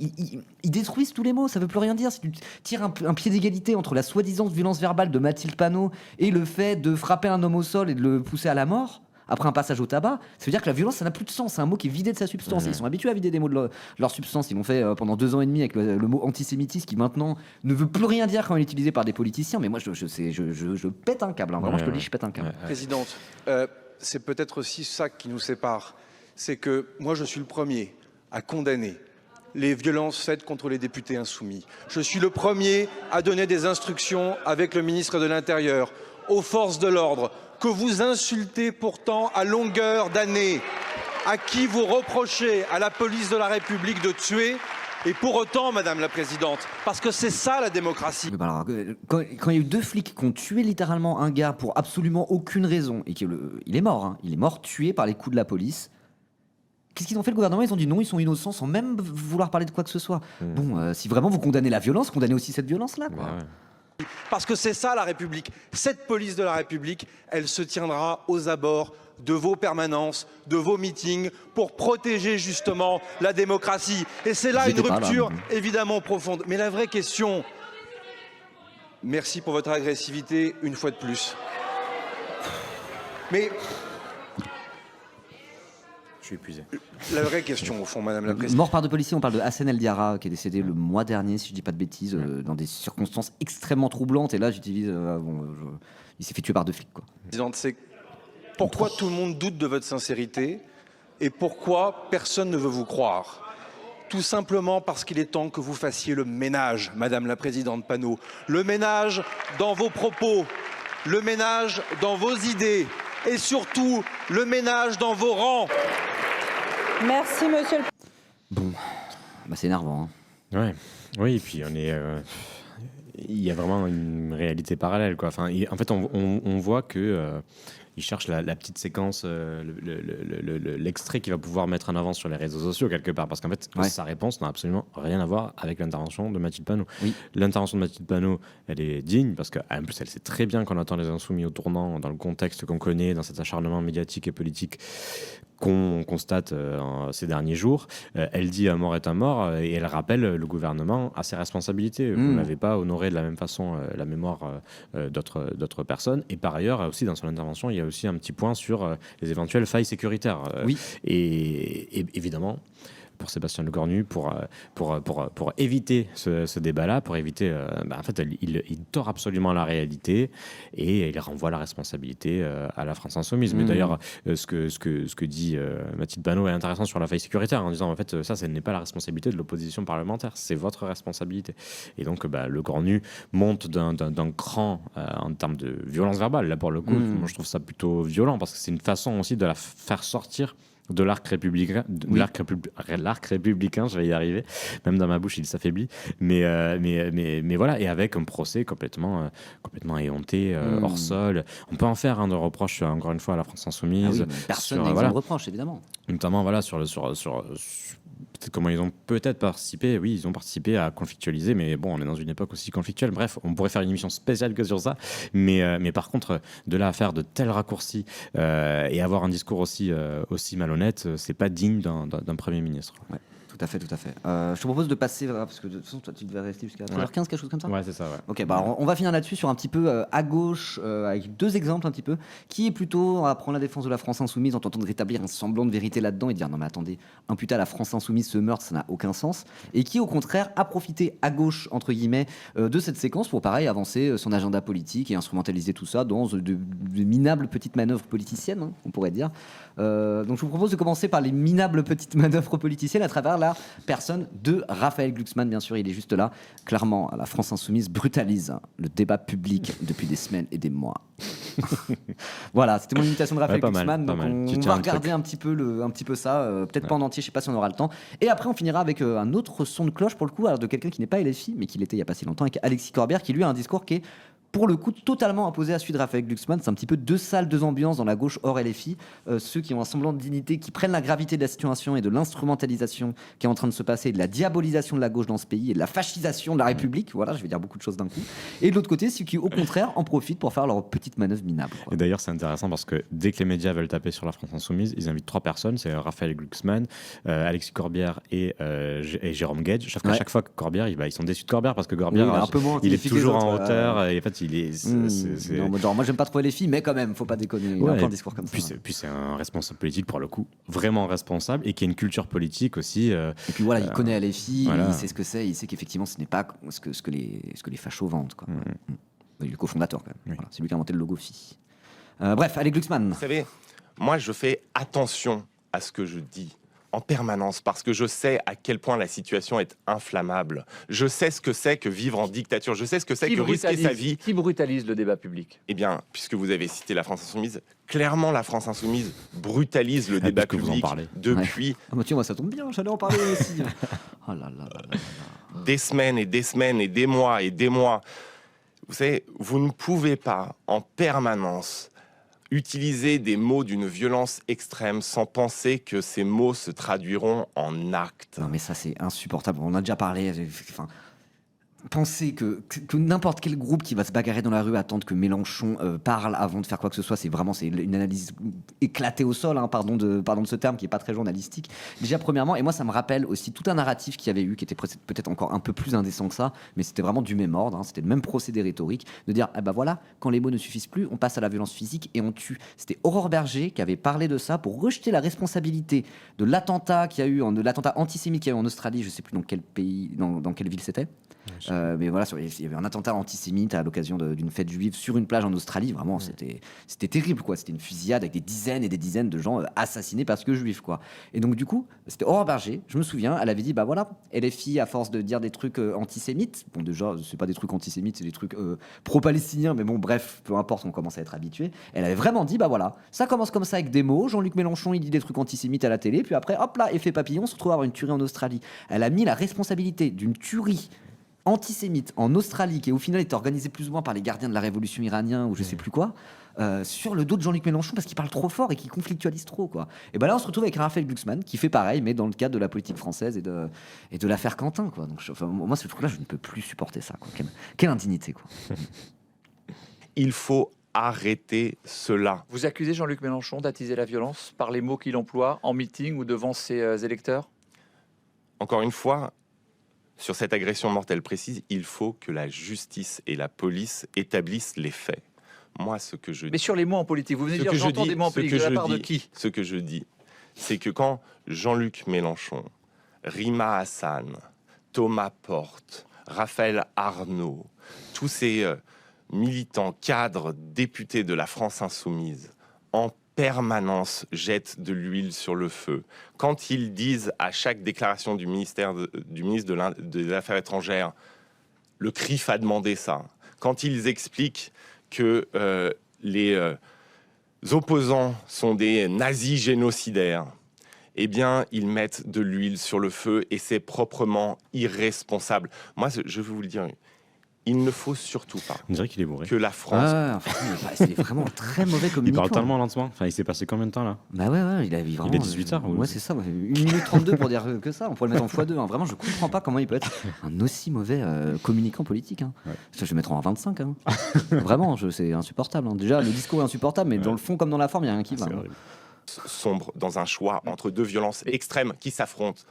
ils détruisent tous les mots, ça veut plus rien dire. Si tu tires un pied d'égalité entre la soi-disant violence verbale de Mathilde Panot et le fait de frapper un homme au sol et de le pousser à la mort, après un passage au tabac, ça veut dire que la violence, ça n'a plus de sens. C'est un mot qui est vidé de sa substance. Ils sont habitués à vider des mots de leur substance. Ils l'ont fait pendant 2 ans et demi avec le mot antisémitisme qui maintenant ne veut plus rien dire quand il est utilisé par des politiciens. Mais moi, je pète un câble. Hein. Vraiment, je te le dis, je pète un câble. Présidente, c'est peut-être aussi ça qui nous sépare. C'est que moi, je suis le premier à condamner les violences faites contre les députés insoumis. Je suis le premier à donner des instructions avec le ministre de l'Intérieur aux forces de l'ordre que vous insultez pourtant à longueur d'année, à qui vous reprochez à la police de la République de tuer, et pour autant, Madame la Présidente, parce que c'est ça la démocratie. Alors, quand il y a eu 2 flics qui ont tué littéralement un gars pour absolument aucune raison, et il est mort, hein, il est mort tué par les coups de la police. Qu'est-ce qu'ils ont fait, le gouvernement? Ils ont dit non, ils sont innocents sans même vouloir parler de quoi que ce soit. Bon, si vraiment vous condamnez la violence, condamnez aussi cette violence-là, quoi. Parce que c'est ça la République. Cette police de la République, elle se tiendra aux abords de vos permanences, de vos meetings, pour protéger justement la démocratie. Et c'est là une rupture évidemment profonde. Mais la vraie question, merci pour votre agressivité une fois de plus. Mais je suis épuisé. La vraie question, au fond, Madame la Présidente. Mort par 2 policiers, on parle de Hassan El Diarra, qui est décédé le mois dernier, si je dis pas de bêtises, dans des circonstances extrêmement troublantes. Et là, j'utilise. Il s'est fait tuer par 2 flics, quoi. Présidente, c'est pourquoi tout le monde doute de votre sincérité et pourquoi personne ne veut vous croire. Tout simplement parce qu'il est temps que vous fassiez le ménage, Madame la Présidente Panot. Le ménage dans vos propos, le ménage dans vos idées et surtout le ménage dans vos rangs. Merci, monsieur le... Bon, c'est énervant. Hein. Ouais. Oui, et puis il y a vraiment une réalité parallèle, quoi. Enfin, en fait, on voit que il cherche la petite séquence, l'extrait qu'il va pouvoir mettre en avant sur les réseaux sociaux quelque part, parce qu'en fait, sa réponse n'a absolument rien à voir avec l'intervention de Mathilde Panot. Oui. L'intervention de Mathilde Panot, elle est digne, parce qu'en plus, elle sait très bien qu'on attend les insoumis au tournant, dans le contexte qu'on connaît, dans cet acharnement médiatique et politique qu'on constate ces derniers jours. Elle dit un mort est un mort, et elle rappelle le gouvernement à ses responsabilités. Vous n'avez pas honoré de la même façon la mémoire d'autres personnes. Et par ailleurs, aussi dans son intervention, il y a aussi un petit point sur les éventuelles failles sécuritaires. Et évidemment, pour Sébastien Lecornu, pour éviter ce débat-là, pour éviter... en fait, il tord absolument la réalité et il renvoie la responsabilité à la France Insoumise. Mais d'ailleurs, ce que dit Mathilde Panot est intéressant sur la faille sécuritaire, en disant, en fait, ça n'est pas la responsabilité de l'opposition parlementaire, c'est votre responsabilité. Et donc, Lecornu monte d'un cran en termes de violence verbale. Là, pour le coup, moi, je trouve ça plutôt violent, parce que c'est une façon aussi de la faire sortir de l'arc républicain, l'arc républicain, je vais y arriver. Même dans ma bouche, il s'affaiblit. Mais voilà, et avec un procès complètement éhonté, hors sol. On peut en faire de reproches, encore une fois, à la France Insoumise. Personne n'a de reproches, évidemment. Notamment, voilà, sur comment ils ont peut-être participé. Oui, ils ont participé à conflictualiser, mais bon, on est dans une époque aussi conflictuelle. Bref, on pourrait faire une émission spéciale que sur ça. Mais par contre, de là à faire de tels raccourcis et avoir un discours aussi malhonnête, c'est pas digne d'un Premier ministre. Ouais. Tout à fait. Je te propose de passer, parce que de toute façon, toi, tu devais rester jusqu'à 13h15, quelque chose comme ça. Ouais, c'est ça. Ouais. Ok, on va finir là-dessus sur un petit peu à gauche, avec 2 exemples un petit peu, qui est plutôt à prendre la défense de la France Insoumise en tentant de rétablir un semblant de vérité là-dedans et de dire non mais attendez, imputer à la France Insoumise ce meurtre, ça n'a aucun sens, et qui au contraire a profité à gauche entre guillemets de cette séquence pour pareil avancer son agenda politique et instrumentaliser tout ça dans de minables petites manœuvres politiciennes, hein, on pourrait dire. Donc je vous propose de commencer par les minables petites manœuvres politiciennes à travers la personne de Raphaël Glucksmann, bien sûr, il est juste là. Clairement, la France Insoumise brutalise le débat public depuis des semaines et des mois. Voilà, c'était mon imitation de Raphaël Glucksmann. Donc on va regarder un petit peu ça, peut-être pas en entier, je sais pas si on aura le temps. Et après, on finira avec un autre son de cloche, pour le coup, alors de quelqu'un qui n'est pas LFI, mais qui l'était il y a pas si longtemps, avec Alexis Corbière, qui lui a un discours qui est pour le coup totalement opposé à celui de Raphaël Glucksmann. C'est un petit peu deux salles, deux ambiances dans la gauche hors LFI. Ceux qui ont un semblant de dignité, qui prennent la gravité de la situation et de l'instrumentalisation qui est en train de se passer, de la diabolisation de la gauche dans ce pays et de la fascisation de la République. Voilà, je vais dire beaucoup de choses d'un coup. Et de l'autre côté, ceux qui au contraire en profitent pour faire leur petite manœuvre minable. Quoi. Et d'ailleurs, c'est intéressant parce que dès que les médias veulent taper sur la France Insoumise, ils invitent 3 personnes, c'est Raphaël Glucksmann, Alexis Corbière et Jérôme Guedj. Sauf qu'à chaque fois que Corbière, ils sont déçus de Corbière parce que Corbière, il est toujours en hauteur. Et en fait, il est non, genre, moi j'aime pas trop les filles, mais quand même, faut pas déconner. Il y a un discours comme ça. Puis c'est un responsable politique pour le coup, vraiment responsable, et qui a une culture politique aussi. Et puis voilà, il connaît les filles, il sait ce que c'est, il sait qu'effectivement ce n'est pas ce que les fachos vendent. Quoi. Il est le cofondateur quand même. Voilà, c'est lui qui a inventé le logo fille. Bref, allez Glucksmann. Vous savez, moi je fais attention à ce que je dis en permanence, parce que je sais à quel point la situation est inflammable. Je sais ce que c'est que vivre en dictature. Je sais ce que c'est que risquer sa vie. Qui brutalise le débat public ? Eh bien, puisque vous avez cité la France Insoumise, clairement la France Insoumise brutalise le débat public vous en parlez. depuis... Ouais. Ah bah tiens, moi ça tombe bien, j'allais en parler aussi. Oh là là là là. Des semaines et des semaines et des mois et des mois. Vous savez, vous ne pouvez pas en permanence utiliser des mots d'une violence extrême sans penser que ces mots se traduiront en actes. Non mais ça c'est insupportable, on a déjà parlé, enfin... Penser que n'importe quel groupe qui va se bagarrer dans la rue attendre que Mélenchon parle avant de faire quoi que ce soit, c'est une analyse éclatée au sol, hein, pardon de ce terme qui est pas très journalistique. Déjà premièrement, et moi ça me rappelle aussi tout un narratif qu'il y avait eu qui était peut-être encore un peu plus indécent que ça, mais c'était vraiment du même ordre, hein, c'était le même procédé rhétorique de dire ah bah voilà, quand les mots ne suffisent plus, on passe à la violence physique et on tue. C'était Aurore Berger qui avait parlé de ça pour rejeter la responsabilité de l'attentat l'attentat antisémite qu'il y a eu en Australie, je sais plus dans quel pays, dans quelle ville c'était. Mais voilà, il y avait un attentat antisémite à l'occasion d'une fête juive sur une plage en Australie. Vraiment, c'était terrible, quoi. C'était une fusillade avec des dizaines et des dizaines de gens assassinés parce que juifs, quoi. Et donc, du coup, c'était Aurore Berger. Je me souviens, elle avait dit, bah voilà, LFI, à force de dire des trucs antisémites, bon, déjà, c'est pas des trucs antisémites, c'est des trucs pro-palestiniens, mais bon, bref, peu importe, on commence à être habitué. Elle avait vraiment dit, bah voilà, ça commence comme ça avec des mots. Jean-Luc Mélenchon, il dit des trucs antisémites à la télé, puis après, hop là, effet papillon, on se retrouve à avoir une tuerie en Australie. Elle a mis la responsabilité d'une tuerie antisémite en Australie, qui au final était organisé plus ou moins par les gardiens de la révolution iranien ou je sais plus quoi, sur le dos de Jean-Luc Mélenchon parce qu'il parle trop fort et qu'il conflictualise trop, quoi. Et ben là on se retrouve avec Raphaël Glucksmann qui fait pareil mais dans le cadre de la politique française et de l'affaire Quentin, quoi. Donc moi ce truc-là je ne peux plus supporter ça, quoi. Quelle indignité, quoi. Il faut arrêter cela. Vous accusez Jean-Luc Mélenchon d'attiser la violence par les mots qu'il emploie en meeting ou devant ses électeurs ? Encore une fois, sur cette agression mortelle précise, il faut que la justice et la police établissent les faits. Moi, ce que je dis... Mais sur les mots en politique, vous venez de dire j'entends des mots en politique, de la part de qui ? Ce que je dis, c'est que quand Jean-Luc Mélenchon, Rima Hassan, Thomas Porte, Raphaël Arnaud, tous ces militants, cadres, députés de la France Insoumise, en permanence jettent de l'huile sur le feu. Quand ils disent à chaque déclaration du ministre des Affaires étrangères, le CRIF a demandé ça, quand ils expliquent que les opposants sont des nazis génocidaires, eh bien, ils mettent de l'huile sur le feu et c'est proprement irresponsable. Moi, je vais vous le dire, il ne faut surtout pas que la France... c'est vraiment très mauvais communicant. Il parle tellement lentement. Enfin, il s'est passé combien de temps, là ? Bah ouais, il a vraiment... Il est 18h. Ouais, c'est ça. 1 minute 32 pour dire que ça. On pourrait le mettre en x2. Hein. Vraiment, je comprends pas comment il peut être un aussi mauvais communicant politique. Hein. Ouais. Ça, je vais mettre en 25. Hein. Vraiment, c'est insupportable. Hein. Déjà, le discours est insupportable, mais dans le fond comme dans la forme, il y a rien qui va. Sombre dans un choix entre deux violences extrêmes qui s'affrontent.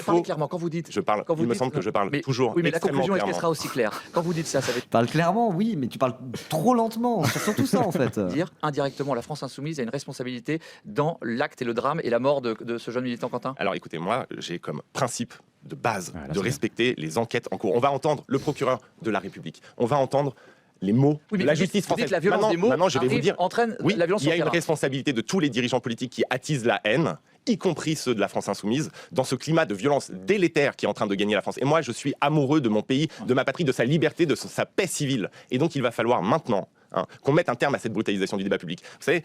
Parlez clairement, quand vous dites... Il me semble que je parle toujours oui, mais la conclusion, est-ce qu'elle sera aussi claire ? Quand vous dites ça, ça veut dire... Parle clairement, oui, mais tu parles trop lentement. C'est surtout ça, en fait. Dire, indirectement, la France Insoumise a une responsabilité dans l'acte et le drame et la mort de ce jeune militant Quentin ? Alors, écoutez, moi, j'ai comme principe de base de respecter les enquêtes en cours. On va entendre le procureur de la République. On va entendre les mots de la justice française. La violence des mots je vais vous dire, entraîne la violence. Il y a une responsabilité de tous les dirigeants politiques qui attisent la haine, y compris ceux de la France Insoumise, dans ce climat de violence délétère qui est en train de gagner la France. Et moi, je suis amoureux de mon pays, de ma patrie, de sa liberté, de sa paix civile. Et donc, il va falloir maintenant hein, qu'on mette un terme à cette brutalisation du débat public. Vous savez,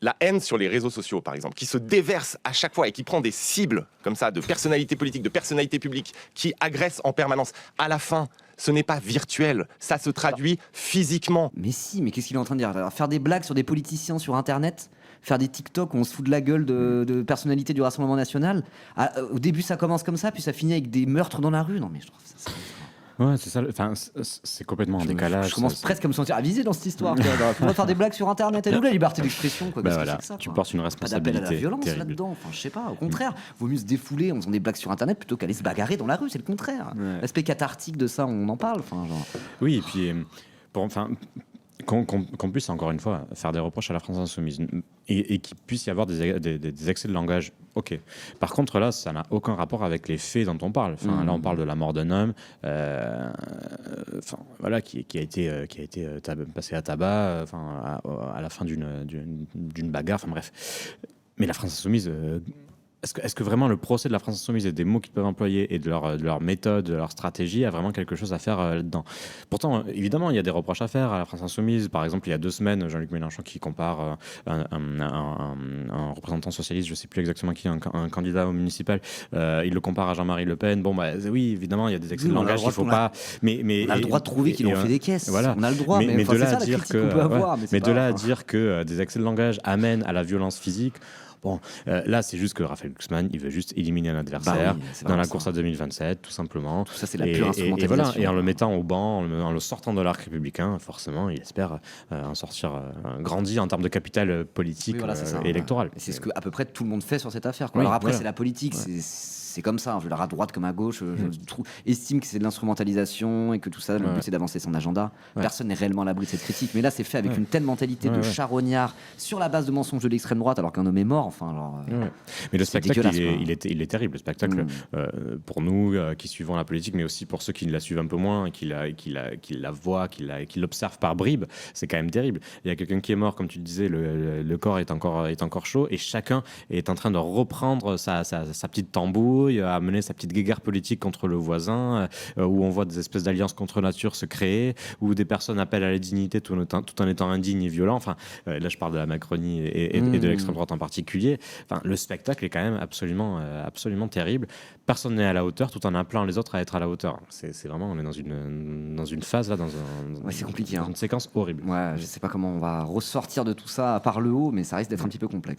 la haine sur les réseaux sociaux, par exemple, qui se déverse à chaque fois et qui prend des cibles comme ça de personnalités politiques, de personnalités publiques qui agressent en permanence. À la fin, ce n'est pas virtuel, ça se traduit physiquement. Mais si, mais qu'est-ce qu'il est en train de dire? Alors, faire des blagues sur des politiciens sur Internet, faire des TikTok où on se fout de la gueule de personnalités du Rassemblement National. Au début, ça commence comme ça, puis ça finit avec des meurtres dans la rue. Non, mais je trouve ça... Ouais, c'est ça. Enfin, c'est complètement en décalage. Je commence presque à me sentir avisé dans cette histoire. On va faire des blagues sur Internet. Et nous, la liberté d'expression, quoi. Voilà, que ça, tu portes une responsabilité. Pas d'appel à la violence là-dedans. Enfin, je sais pas. Au contraire, vaut mieux se défouler en faisant des blagues sur Internet plutôt qu'aller se bagarrer dans la rue. C'est le contraire. L'aspect cathartique de ça, on en parle. Enfin, genre... Oui, et puis, qu'on puisse encore une fois faire des reproches à la France insoumise et qu'il puisse y avoir des excès de langage, ok. Par contre là, ça n'a aucun rapport avec les faits dont on parle. Enfin, là, on parle de la mort d'un homme, voilà, qui a été passé à tabac, à la fin d'une bagarre. Enfin bref. Mais la France insoumise. Est-ce que vraiment le procès de la France insoumise et des mots qu'ils peuvent employer et de leur méthode, de leur stratégie a vraiment quelque chose à faire là-dedans? Pourtant, évidemment, il y a des reproches à faire à la France insoumise. Par exemple, il y a 2 semaines, Jean-Luc Mélenchon qui compare un représentant socialiste, je ne sais plus exactement qui, un candidat au municipal, il le compare à Jean-Marie Le Pen. Bon, oui, évidemment, il y a des excès de langage, il ne faut pas... Mais on a le droit de trouver qu'ils ont fait des caisses. Voilà. On a le droit, mais de là à dire que des excès de langage amènent à la violence physique... Bon, là, c'est juste que Raphaël Glucksmann, il veut juste éliminer un adversaire dans la course à 2027, tout simplement. Tout ça, c'est la pure instrumentalisation. Et voilà, et en le mettant au banc, en le sortant de l'arc républicain, forcément, il espère en sortir grandi en termes de capital politique et électoral. Et c'est ce que à peu près tout le monde fait sur cette affaire. Alors après, c'est la politique, c'est comme ça. Je veux dire, à droite comme à gauche, estime que c'est de l'instrumentalisation et que tout ça, le but, c'est d'avancer son agenda. Personne n'est réellement à l'abri de cette critique. Mais là, c'est fait avec une telle mentalité de charognard sur la base de mensonges de l'extrême droite, alors qu'un homme est mort. Mais le spectacle, il est terrible. Le spectacle, pour nous qui suivons la politique, mais aussi pour ceux qui la suivent un peu moins, qui la voient, qui l'observent par bribes, c'est quand même terrible. Il y a quelqu'un qui est mort, comme tu le disais, le corps est encore chaud, et chacun est en train de reprendre sa petite tambouille, à mener sa petite guéguerre politique contre le voisin, où on voit des espèces d'alliances contre nature se créer, où des personnes appellent à la dignité tout en étant indignes et violents. Enfin, là, je parle de la Macronie et de l'extrême droite en particulier. Enfin, le spectacle est quand même absolument terrible. Personne n'est à la hauteur, tout en appelant les autres à être à la hauteur. C'est vraiment, on est dans une phase là, c'est compliqué, dans une séquence horrible. Ouais, je sais pas comment on va ressortir de tout ça par le haut, mais ça risque d'être un petit peu complexe.